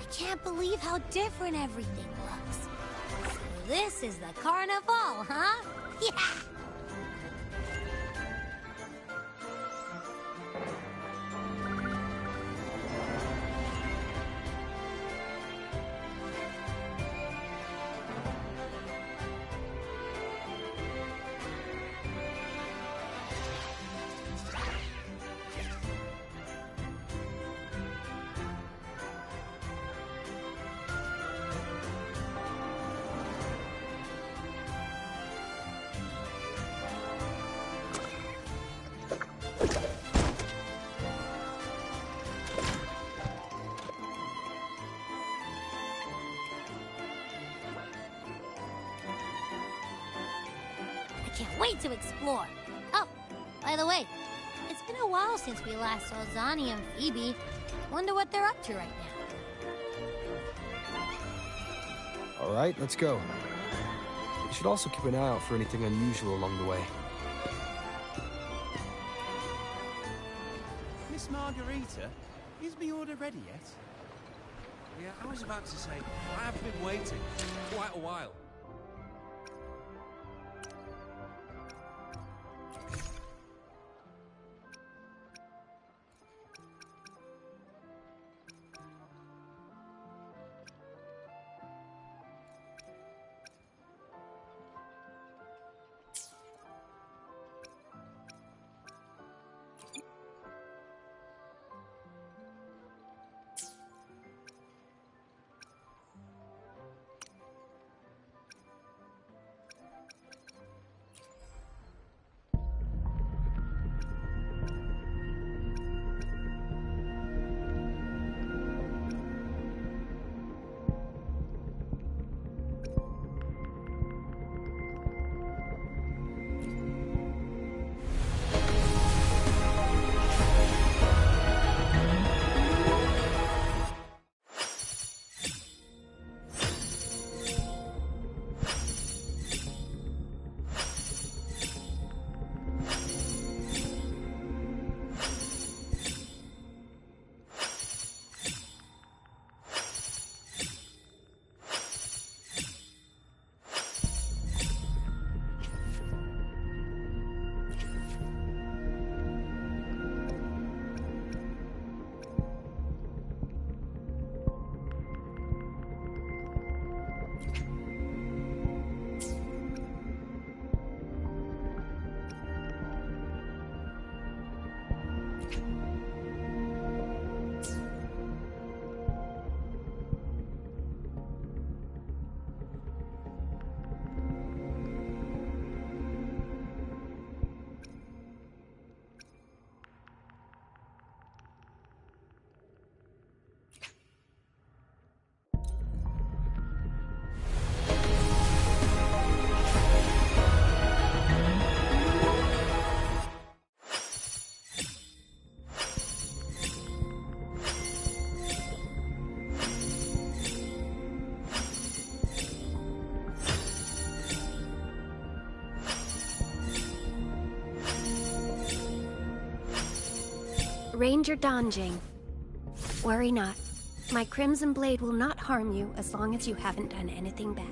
I can't believe how different everything looks. So this is the carnival, huh? Yeah! Can't wait to explore. Oh, by the way, it's been a while since we last saw Zani and Phoebe. Wonder what they're up to right now. All right, let's go. We should also keep an eye out for anything unusual along the way. Miss Margarita, is my order ready yet? Yeah, I was about to say, I have been waiting quite a while. Ranger Donjing. Worry not. My Crimson Blade will not harm you as long as you haven't done anything bad.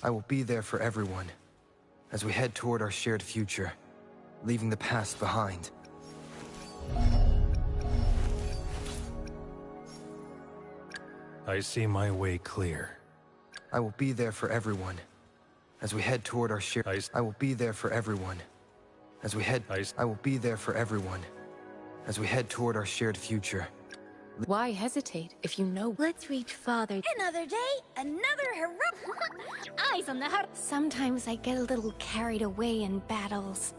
I will be there for everyone, as we head toward our shared future, leaving the past behind. I see my way clear. I will be there for everyone, as we head toward our shared... I will be there for everyone, as we head... I will be there for everyone, as we head toward our shared future. Why hesitate if you know? Let's reach farther. Another day, another hero. Eyes on the heart. Sometimes I get a little carried away in battles.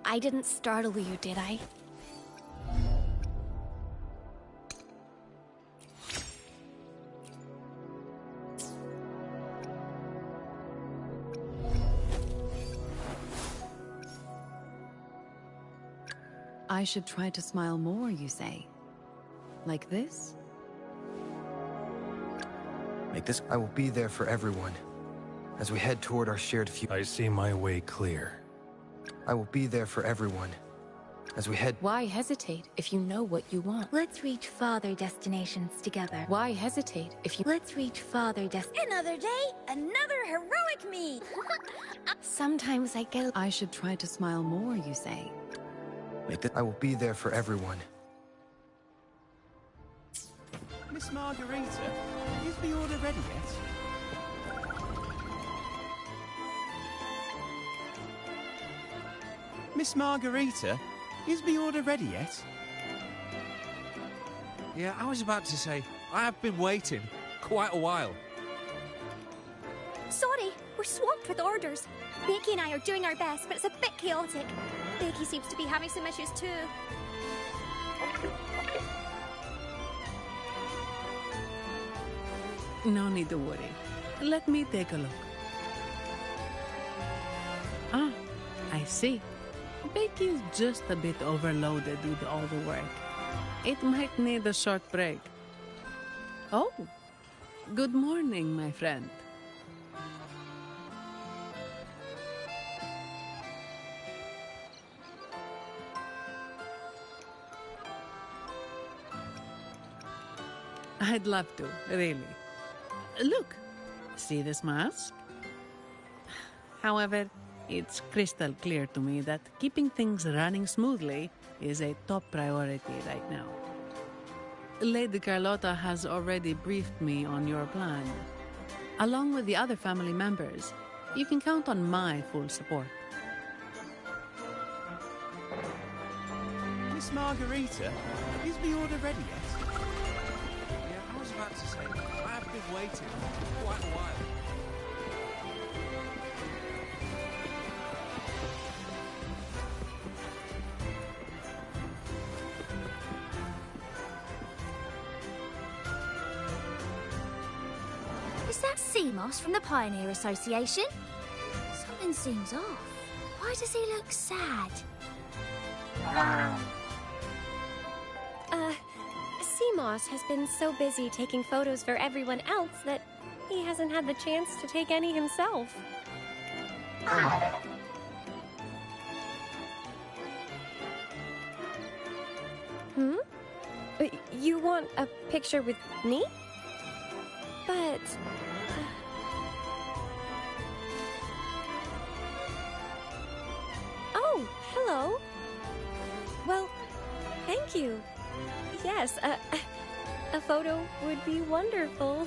I didn't startle you, did I? I should try to smile more, you say? Like this? Make this... I will be there for everyone, as we head toward our shared future. I see my way clear. I will be there for everyone, as we head... Why hesitate if you know what you want? Let's reach farther destinations together. Why hesitate if you... Let's reach farther Another day, another heroic me. Sometimes I get... I should try to smile more, you say? Make this... I will be there for everyone. Miss Margarita, is the order ready yet? Miss Margarita, is the order ready yet? Yeah, I was about to say, I have been waiting quite a while. Sorry, we're swamped with orders. Becky and I are doing our best, but it's a bit chaotic. Becky seems to be having some issues too. No need to worry. Let me take a look. Ah, I see. Becky is just a bit overloaded with all the work. It might need a short break. Oh, good morning, my friend. I'd love to, really. Look, see this mask? However, it's crystal clear to me that keeping things running smoothly is a top priority right now. Lady Carlotta has already briefed me on your plan. Along with the other family members, you can count on my full support. Miss Margarita, is the order ready yet? Yeah, I was about to say, I have been waiting for quite a while. Is that Seamoss from the Pioneer Association? Something seems off. Why does he look sad? Seamoss has been so busy taking photos for everyone else that he hasn't had the chance to take any himself. Hmm? You want a picture with me? But... Oh, hello. Well, thank you. Yes, a photo would be wonderful.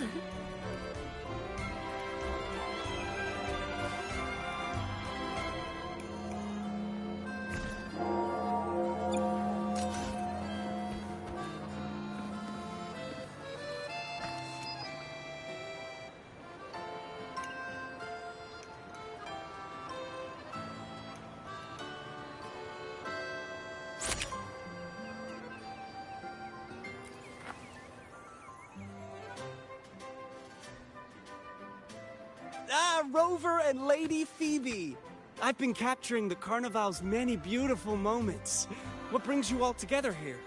Ah, Rover and Lady Phoebe! I've been capturing the Carnival's many beautiful moments. What brings you all together here?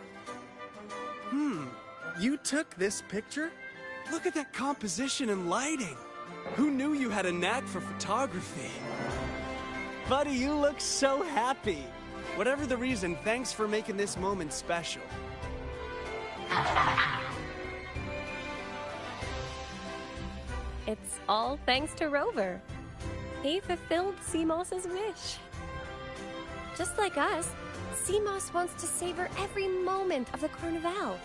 You took this picture? Look at that composition and lighting! Who knew you had a knack for photography? Buddy, you look so happy! Whatever the reason, thanks for making this moment special. It's all thanks to Rover. He fulfilled Seamoss's wish. Just like us, Seamoss wants to savor every moment of the Carnival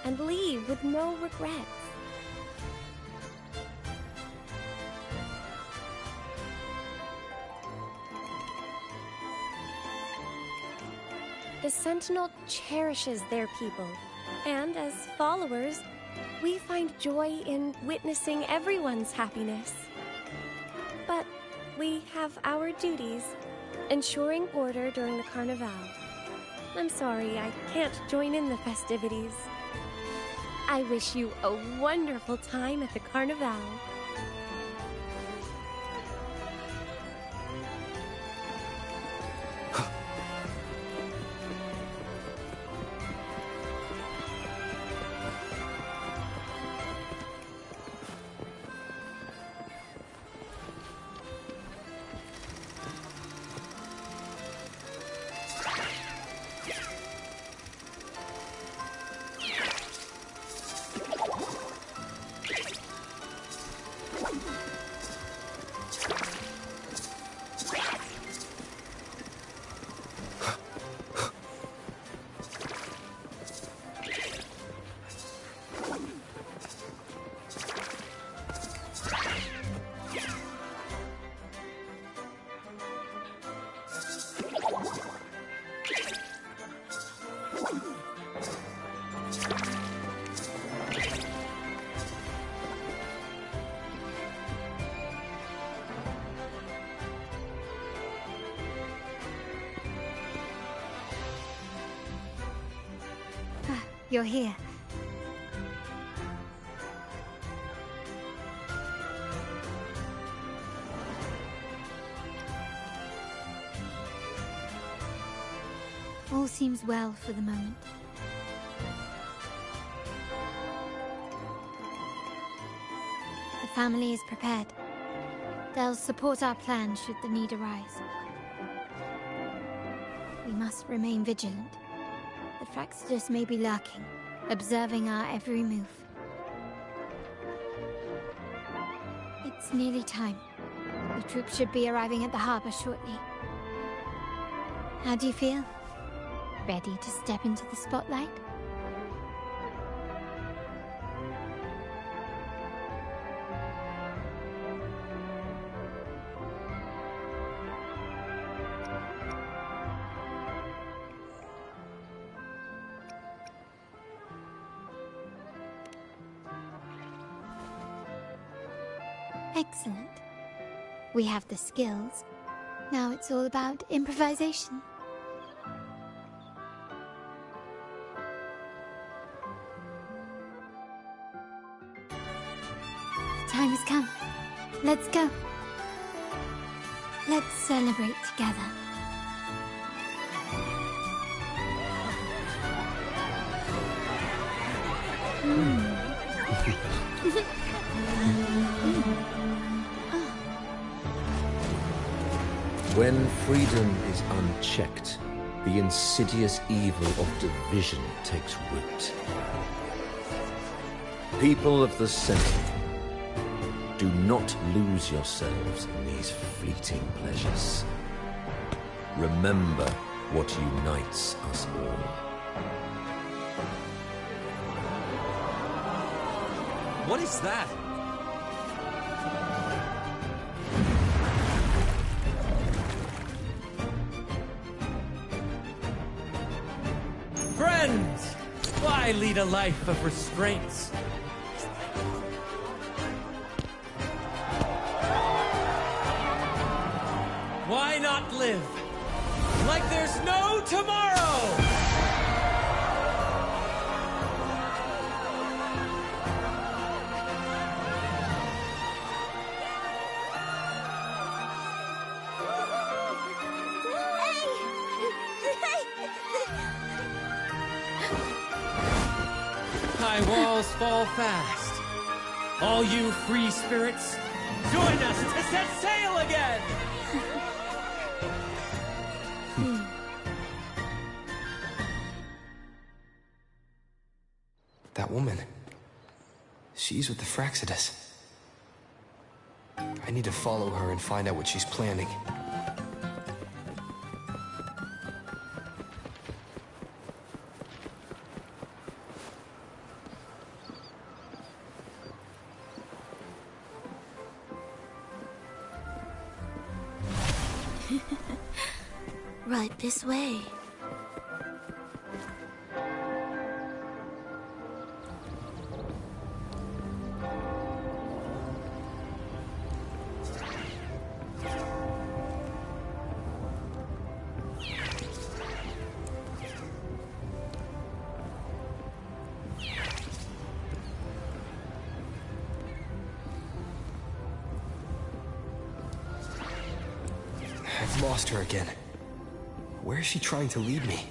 and leave with no regrets. The Sentinel cherishes their people, and as followers, we find joy in witnessing everyone's happiness. But we have our duties, ensuring order during the Carnival. I'm sorry, I can't join in the festivities. I wish you a wonderful time at the Carnival. you're here. All seems well for the moment. The family is prepared. They'll support our plan should the need arise. We must remain vigilant. The Fractsidus may be lurking, observing our every move. It's nearly time. The troops should be arriving at the harbor shortly. How do you feel? Ready to step into the spotlight? Excellent. We have the skills. Now it's all about improvisation. The time has come. Let's go. Let's celebrate together. When freedom is unchecked, the insidious evil of division takes root. People of the Center, do not lose yourselves in these fleeting pleasures. Remember what unites us all. What is that? Friends! Why lead a life of restraints? Why not live like there's no tomorrow? High walls fall fast. All you free spirits, join us to set sail again! That woman. She's with the Fractsidus. I need to follow her and find out what she's planning. Right this way. I've lost her again. Where is she trying to lead me?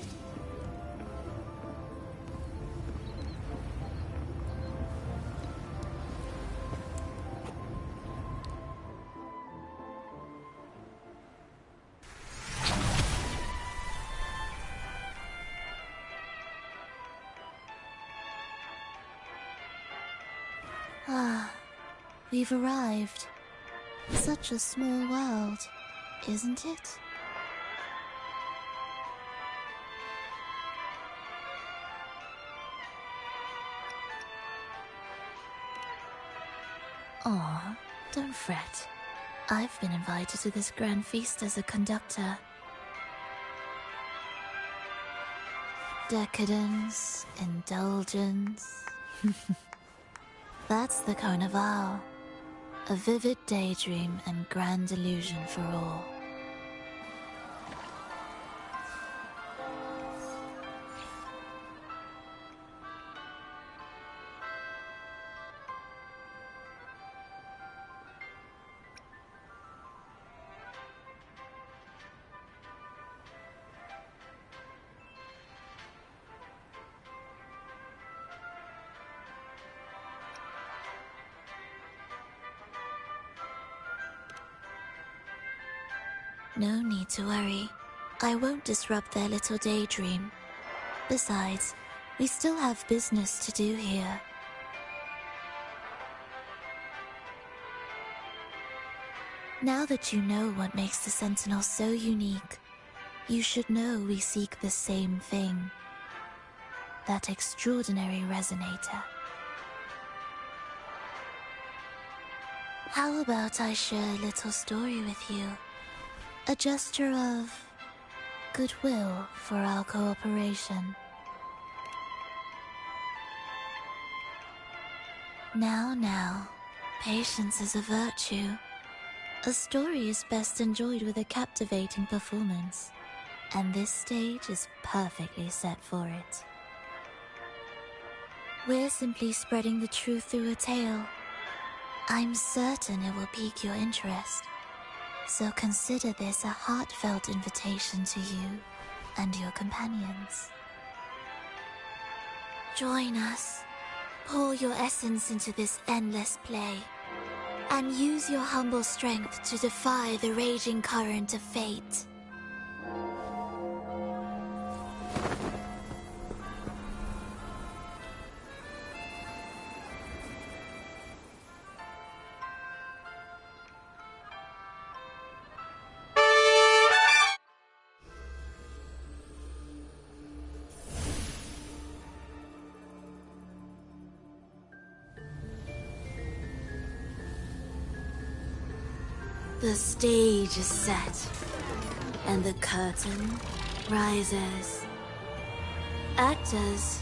Ah, we've arrived. Such a small world, isn't it? Aw, don't fret. I've been invited to this grand feast as a conductor. Decadence, indulgence. That's the Carnival. A vivid daydream and grand illusion for all. No need to worry. I won't disrupt their little daydream. Besides, we still have business to do here. Now that you know what makes the Sentinel so unique, you should know we seek the same thing. That extraordinary resonator. How about I share a little story with you? A gesture of goodwill for our cooperation. Now, patience is a virtue. A story is best enjoyed with a captivating performance, and this stage is perfectly set for it. We're simply spreading the truth through a tale. I'm certain it will pique your interest, so consider this a heartfelt invitation to you and your companions. Join us. Pour your essence into this endless play, and use your humble strength to defy the raging current of fate. The stage is set, and the curtain rises. Actors,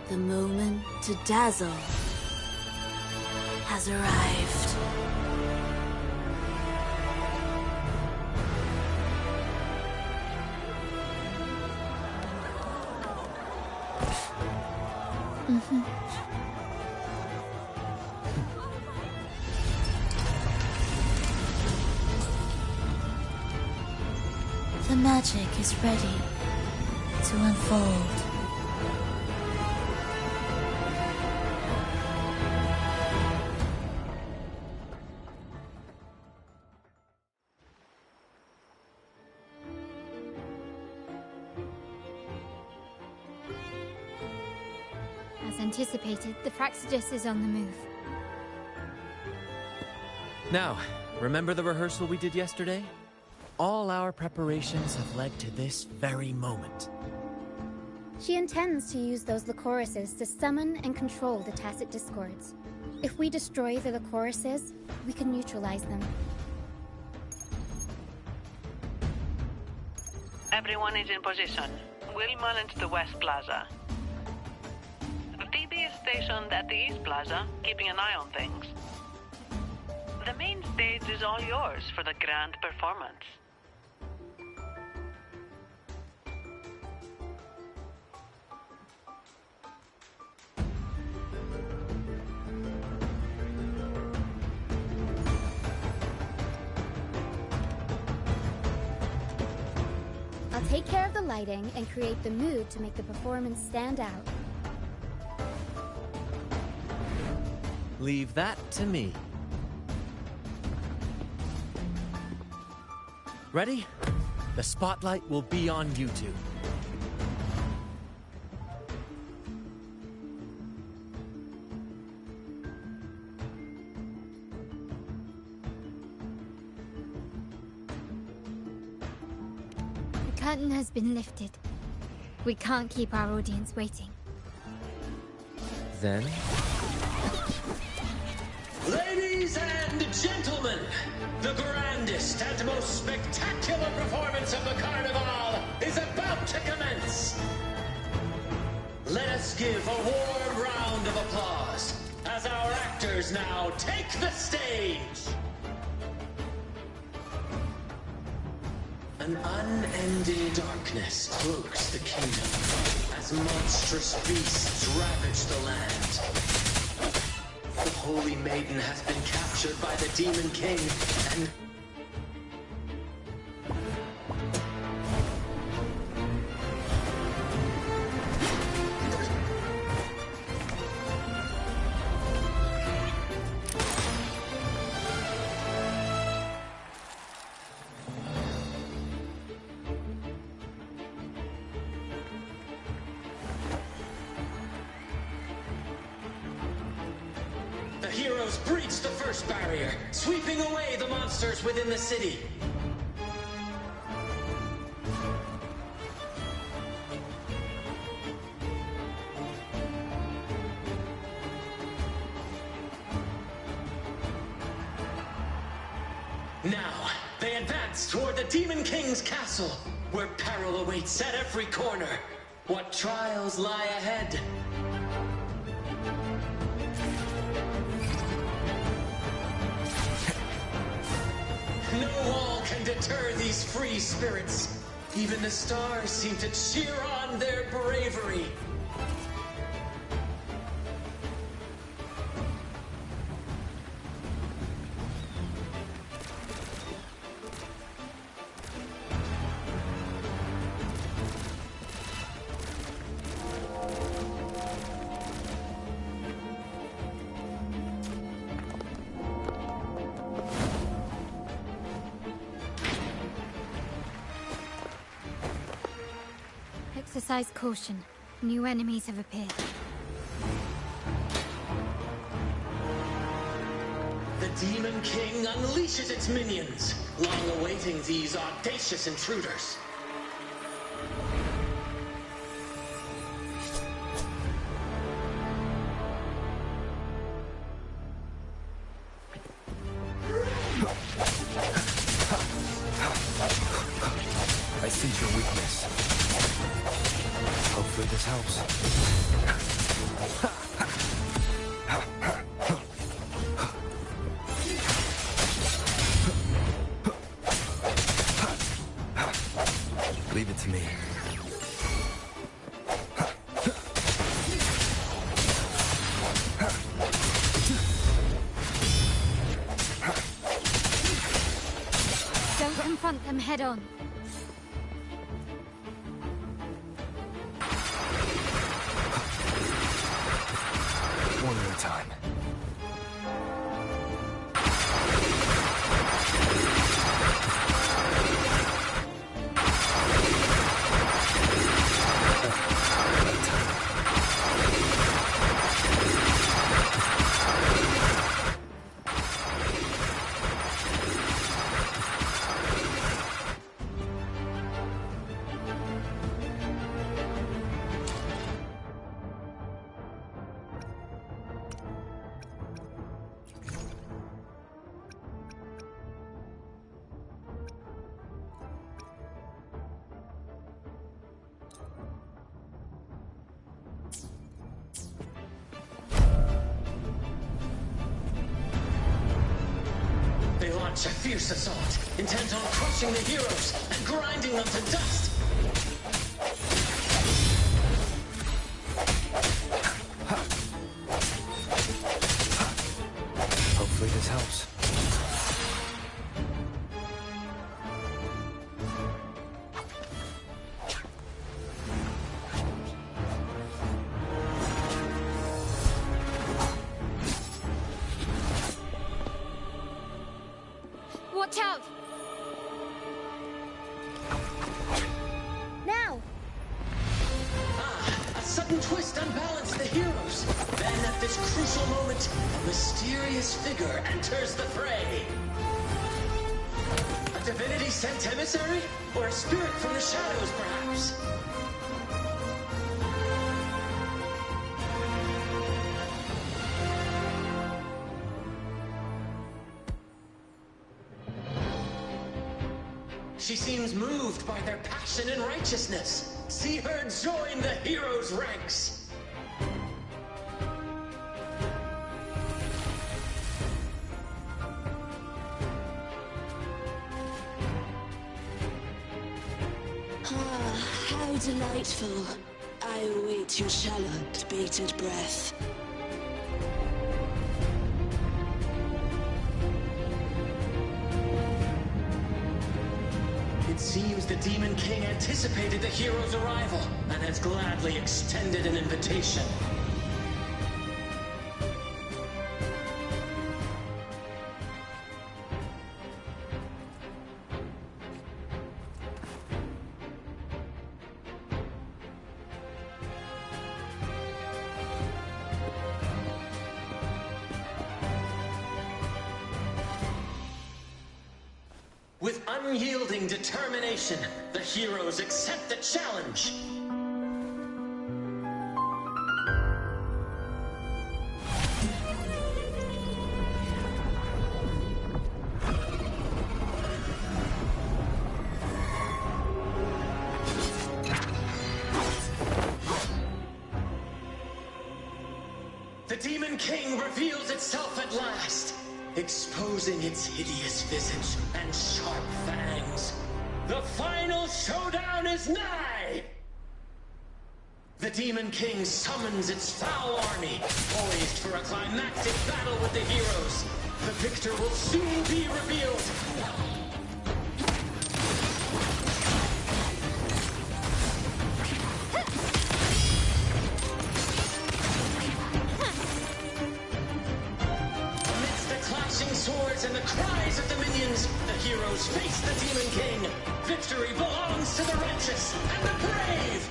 the moment to dazzle has arrived. The magic is ready to unfold. As anticipated, the Fraxidus is on the move. Now, remember the rehearsal we did yesterday? All our preparations have led to this very moment. She intends to use those Lycorises to summon and control the Tacit Discords. If we destroy the Lycorises, we can neutralize them. Everyone is in position. We'll mull into the West Plaza. Phoebe is stationed at the East Plaza, keeping an eye on things. The main stage is all yours for the grand performance. I'll take care of the lighting and create the mood to make the performance stand out. Leave that to me. Ready? The spotlight will be on you two. The curtain has been lifted. We can't keep our audience waiting. Then... Ladies and gentlemen, the grandest and most spectacular performance of the Carnival is about to commence. Let us give a warm round of applause as our actors now take the stage. An unending darkness cloaks the kingdom as monstrous beasts ravage the land. The Holy Maiden has been captured by the Demon King, and... heroes breach the first barrier, sweeping away the monsters within the city. Now, they advance toward the Demon King's castle, where peril awaits at every corner. What trials lie ahead? No wall can deter these free spirits. Even the stars seem to cheer on their bravery. Exercise caution. New enemies have appeared. The Demon King unleashes its minions, long awaiting these audacious intruders. I sense your weakness. Hopefully this helps. Leave it to me. Don't confront them head on. One more time. They launch a fierce assault, intent on crushing the heroes and grinding them to dust. Hopefully this helps. Watch out! Now! A sudden twist unbalanced the heroes. Then at this crucial moment, a mysterious figure enters the fray. A divinity sent emissary? Or a spirit from the shadows, perhaps? She seems moved by their passion and righteousness. See her join the heroes' ranks. Ah, how delightful. I await your shallow, bated breath. It seems the Demon King anticipated the hero's arrival and has gladly extended an invitation. unyielding determination, the heroes accept the challenge. The Demon King reveals itself at last, exposing its hideous visage and sharp fangs. The final showdown is nigh! The Demon King summons its foul army, poised for a climactic battle with the heroes. The victor will soon be revealed. Swords and the cries of the minions, the heroes face the Demon King. Victory belongs to the righteous and the brave!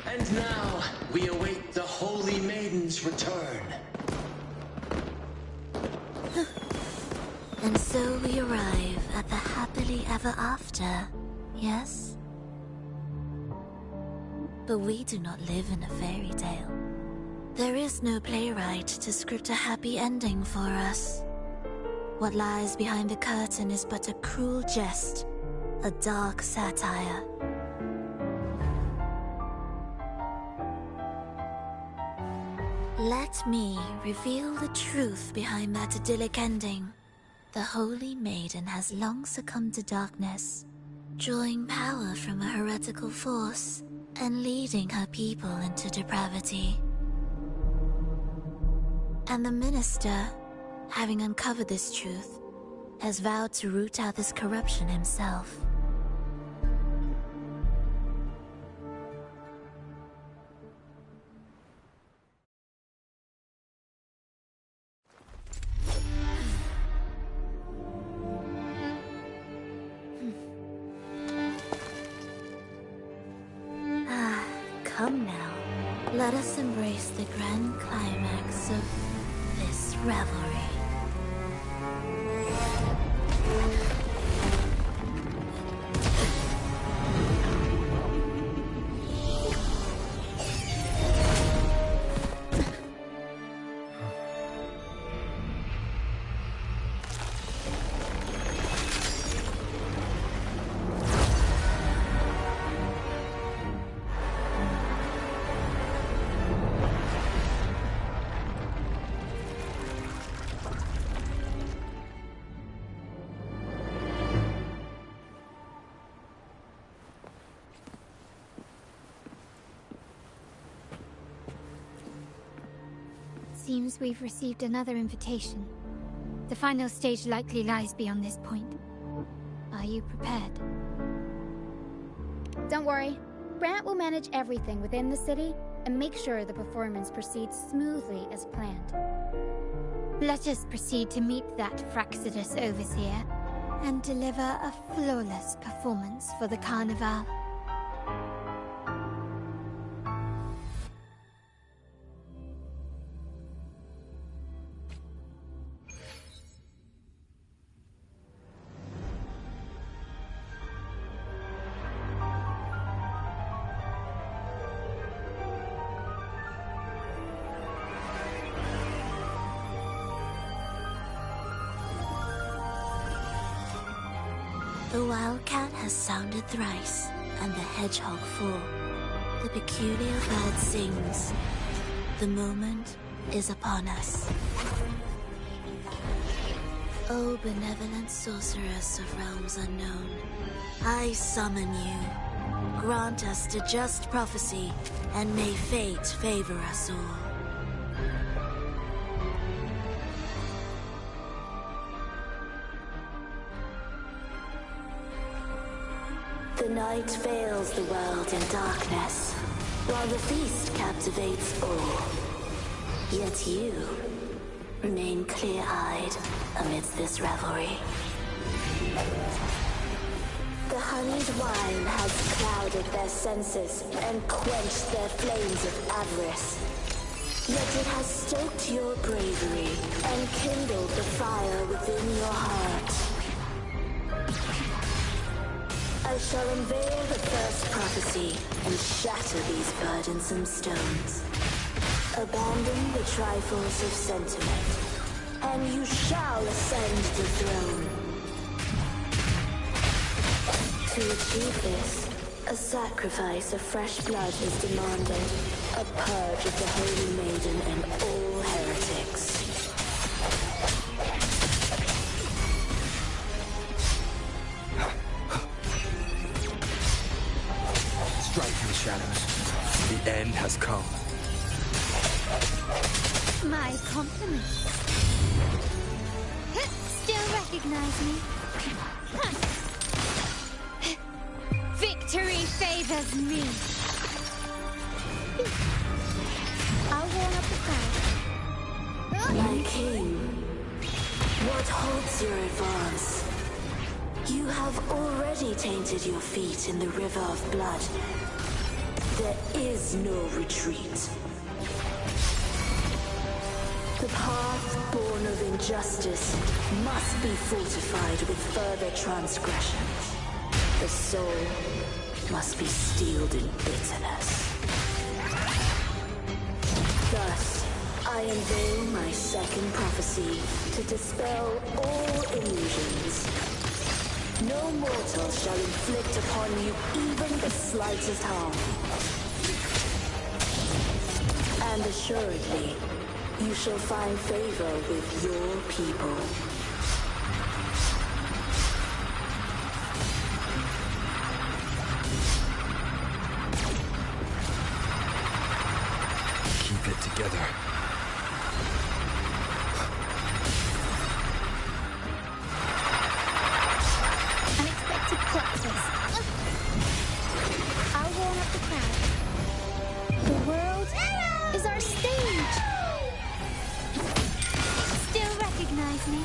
And now, we await the Holy Maiden's return. And so we arrive at the happily ever after, yes? But we do not live in a fairy tale. There is no playwright to script a happy ending for us. What lies behind the curtain is but a cruel jest, a dark satire. Let me reveal the truth behind that idyllic ending. The Holy Maiden has long succumbed to darkness, drawing power from a heretical force and leading her people into depravity. And the minister, having uncovered this truth, has vowed to root out this corruption himself. Come now, let us embrace the grand climax of this revelry. Seems we've received another invitation. The final stage likely lies beyond this point. Are you prepared? Don't worry. Brant will manage everything within the city and make sure the performance proceeds smoothly as planned. Let us proceed to meet that Fraxidus overseer and deliver a flawless performance for the Carnival. The wildcat has sounded thrice, and the hedgehog four. The peculiar bird sings. The moment is upon us. O benevolent sorceress of realms unknown, I summon you. Grant us the just prophecy, and may fate favor us all. The night veils the world in darkness, while the feast captivates all. Yet you remain clear-eyed amidst this revelry. The honeyed wine has clouded their senses and quenched their flames of avarice. Yet it has stoked your bravery and kindled the fire within your heart. I shall unveil the first prophecy and shatter these burdensome stones. Abandon the trifles of sentiment, and you shall ascend the throne. To achieve this, a sacrifice of fresh blood is demanded. A purge of the Holy Maiden and all heretics. Strike from the shadows. The end has come. My compliments. Still recognize me? Victory favors me. I'll warm up the crowd. My king, what halts your advance? You have already tainted your feet in the river of blood. There is no retreat. The path born of injustice must be fortified with further transgressions. The soul must be steeled in bitterness. Thus, I unveil my second prophecy to dispel all illusions. No mortal shall inflict upon you even the slightest harm. And assuredly, you shall find favor with your people. Keep it together. Unexpected plot twist. I'll warm up the crowd. The world is our stage. Still recognize me?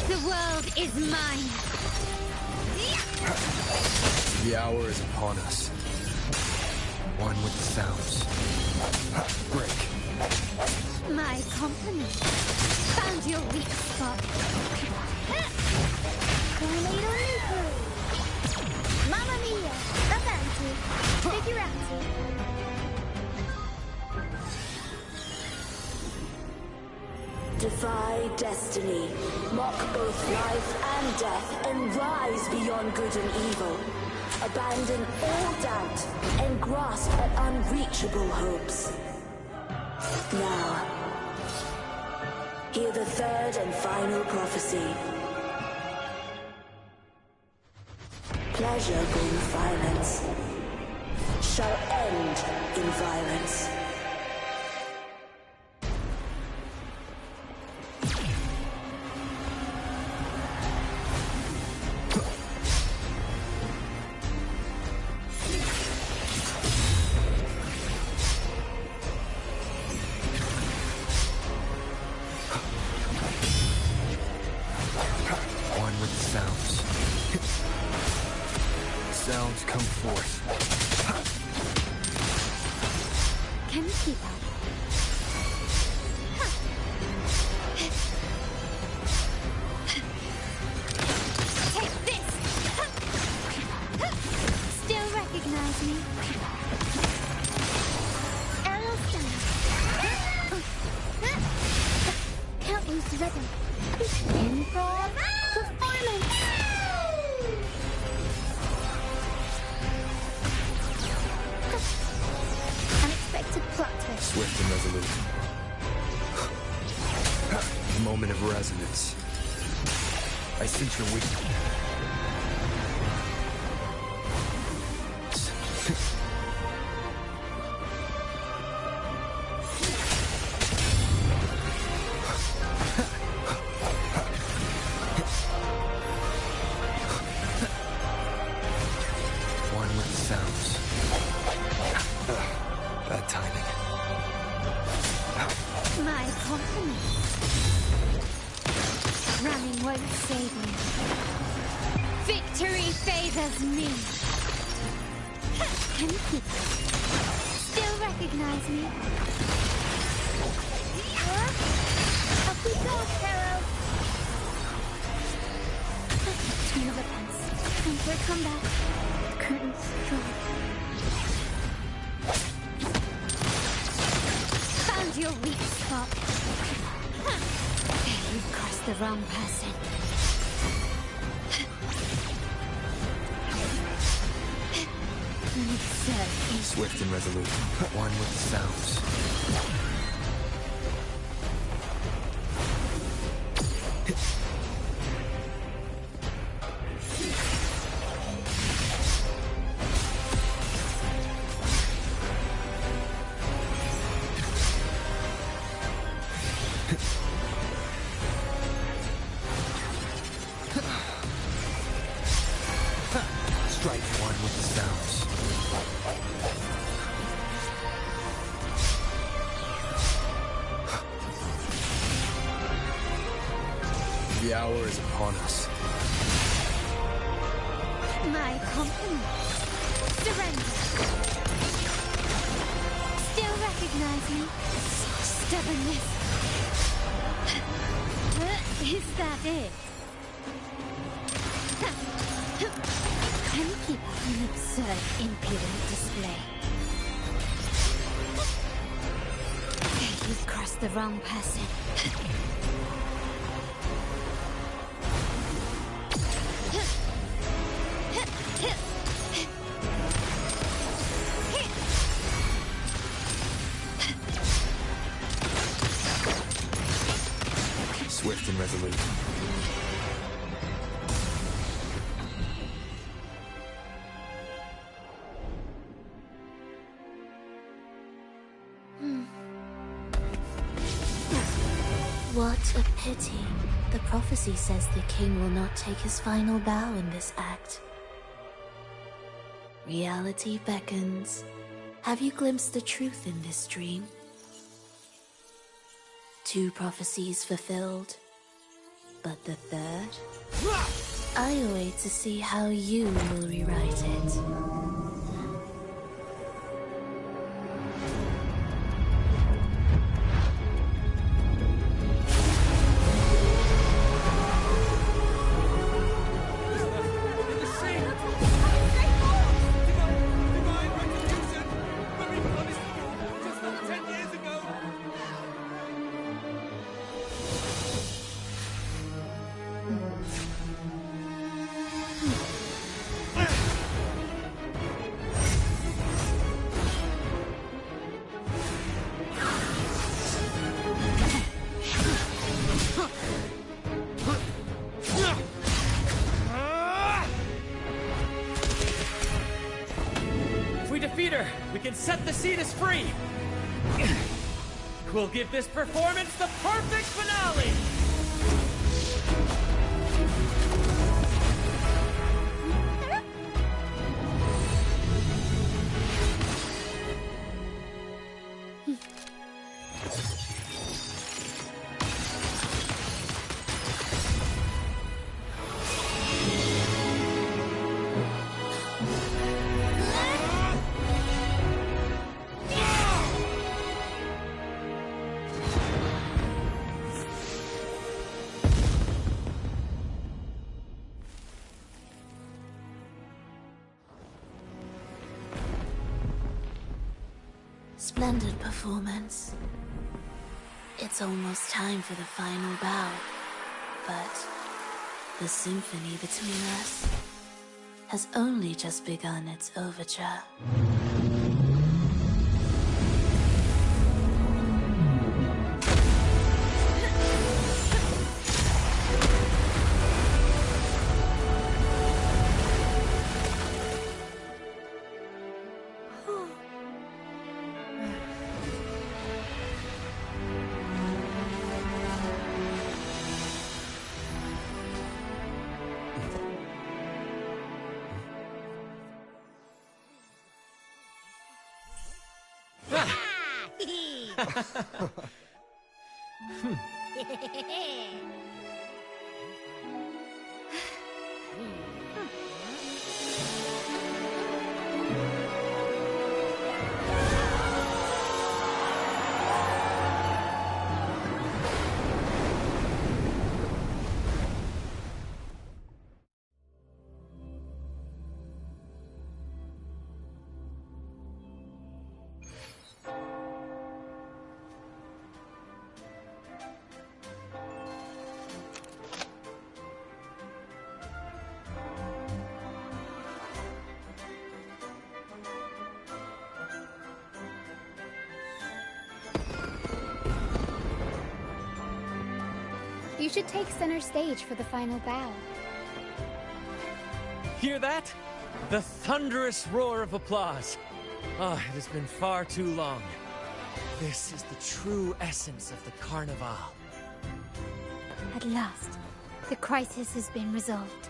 The world is mine. The hour is upon us. One with the sounds. Break. My compliments. Found your weak spot. Tornado Nuku. Mamma mia. Avanti. Figurati. Defy destiny, mock both life and death, and rise beyond good and evil. Abandon all doubt and grasp at unreachable hopes. Now, hear the third and final prophecy. Pleasure born of violence shall end in violence. Sounds come forth. Can you keep up? Take this! Still recognize me? Aerial stun. Can't lose the rhythm. Improv performance! Unexpected plot twist. Swift and resolute. Moment of resonance. I sense your weakness. One with the sounds. Bad timing. My compliments. Running won't save me. Victory favors me. Can you keep up? Still recognize recognize me? Up we go, Pharaoh! Turn of events. Time for a comeback. The curtains drawn. Found your weak spot. You've crossed the wrong person. Swift and resolute. One with the sounds. Strike one with the sounds. The hour is upon us. My compliments. Surrender. Still recognize me? Stubbornness. Is that it? Can you keep up an absurd, impudent display? You've crossed the wrong person. Swift and resolute. What a pity. The prophecy says the king will not take his final bow in this act. Reality beckons. Have you glimpsed the truth in this dream? 2 prophecies fulfilled, but the third? I await to see how you will rewrite it. We can set the Cetus free! We'll give this performance the perfect finale! Splendid performance. It's almost time for the final bow, but the symphony between us has only just begun its overture. You should take center stage for the final bow. Hear that? The thunderous roar of applause. Ah, it has been far too long. This is the true essence of the Carnival. At last, the crisis has been resolved.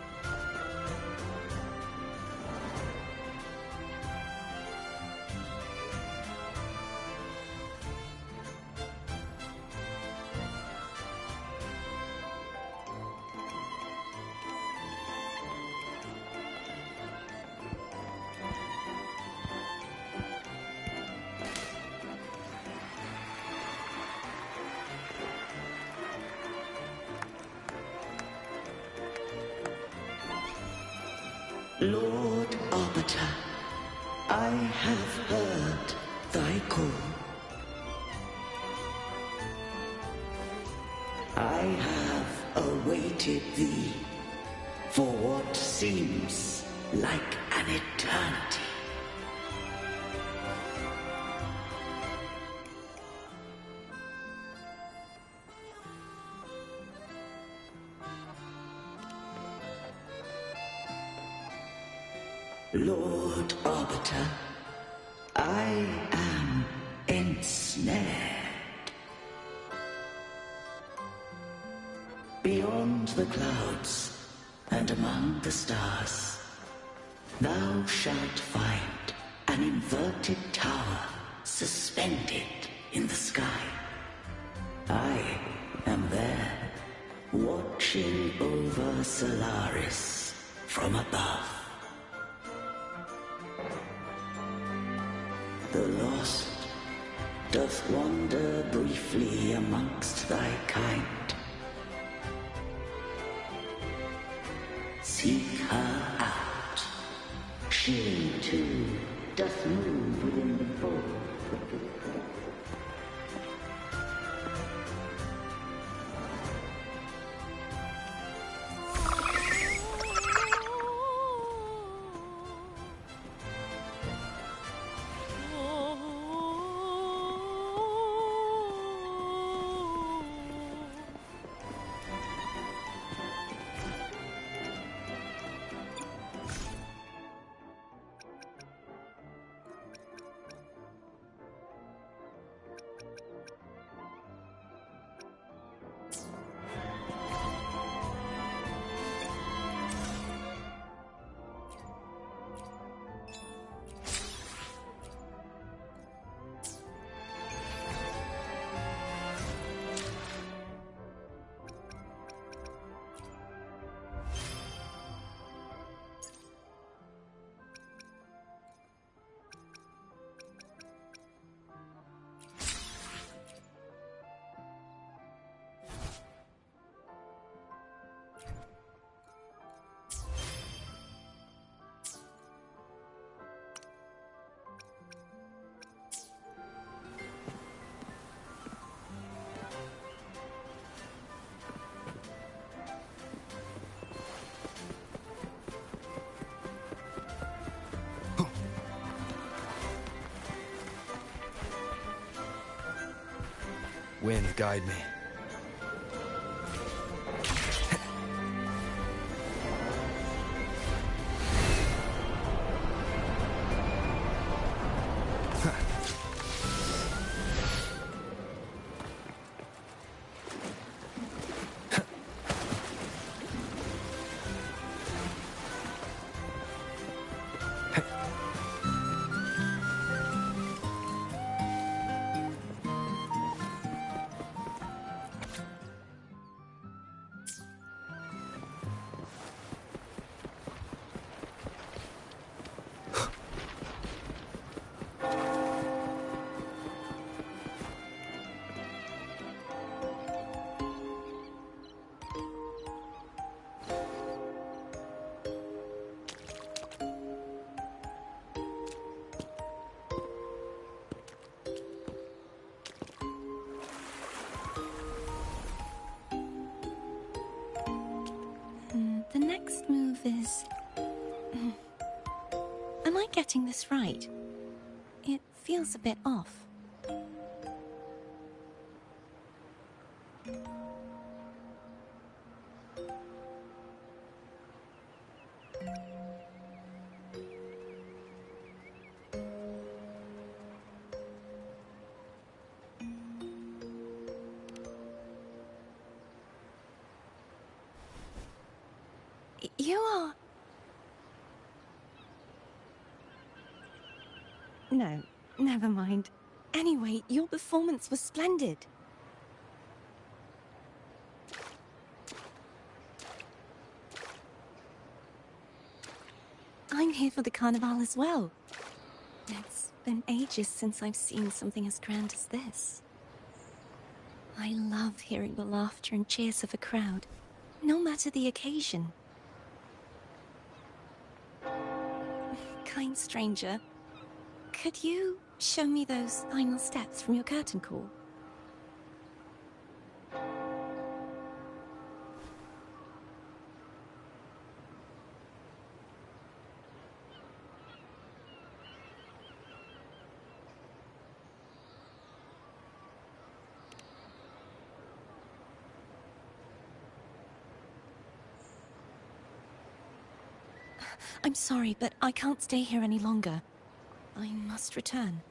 Lord Arbiter, I have heard thy call. I have awaited thee for what seems like an eternity. Lord Arbiter, I am ensnared. Beyond the clouds and among the stars, thou shalt find an inverted tower suspended in the sky. I am there, watching over Solaris from above. The lost doth wander briefly amongst thy kind. Seek her out. She, too, doth move within the fold. Wind, guide me. The next move is... Am I getting this right? It feels a bit off. You are... No, never mind. Anyway, your performance was splendid. I'm here for the carnival as well. It's been ages since I've seen something as grand as this. I love hearing the laughter and cheers of a crowd, no matter the occasion. Kind stranger, could you show me those final steps from your curtain call? I'm sorry, but I can't stay here any longer. I must return.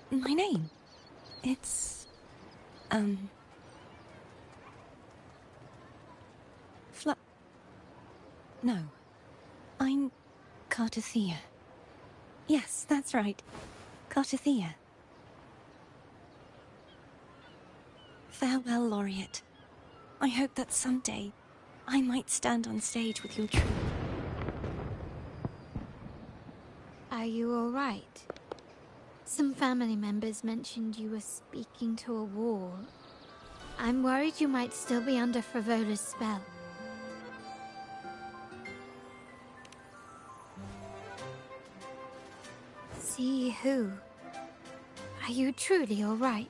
My name? It's... No. I'm Cartothea. Yes, that's right. Cartothea. Farewell, Laureate. I hope that someday I might stand on stage with your troupe. Are you all right? Some family members mentioned you were speaking to a wall. I'm worried you might still be under Frivola's spell. See who? Are you truly all right?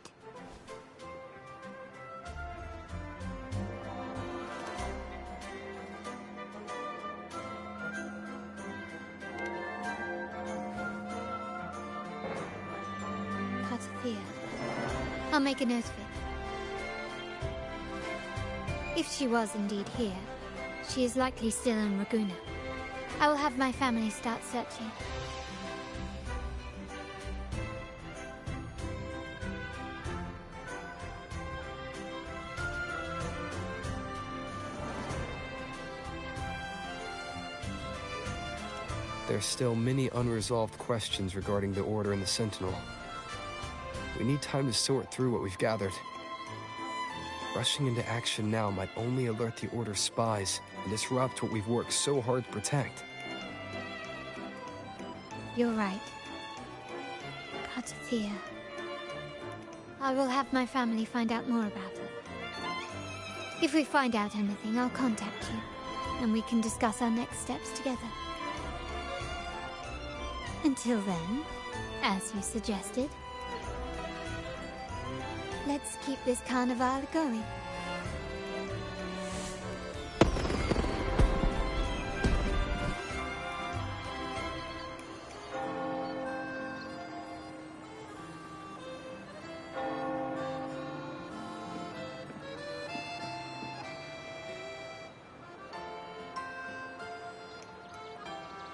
I'll make a note of it. If she was indeed here, she is likely still in Ragusa. I will have my family start searching. There's still many unresolved questions regarding the Order and the Sentinel. We need time to sort through what we've gathered. Rushing into action now might only alert the Order's spies and disrupt what we've worked so hard to protect. You're right. Cartothea. I will have my family find out more about her. If we find out anything, I'll contact you, and we can discuss our next steps together. Until then, as you suggested, let's keep this carnival going.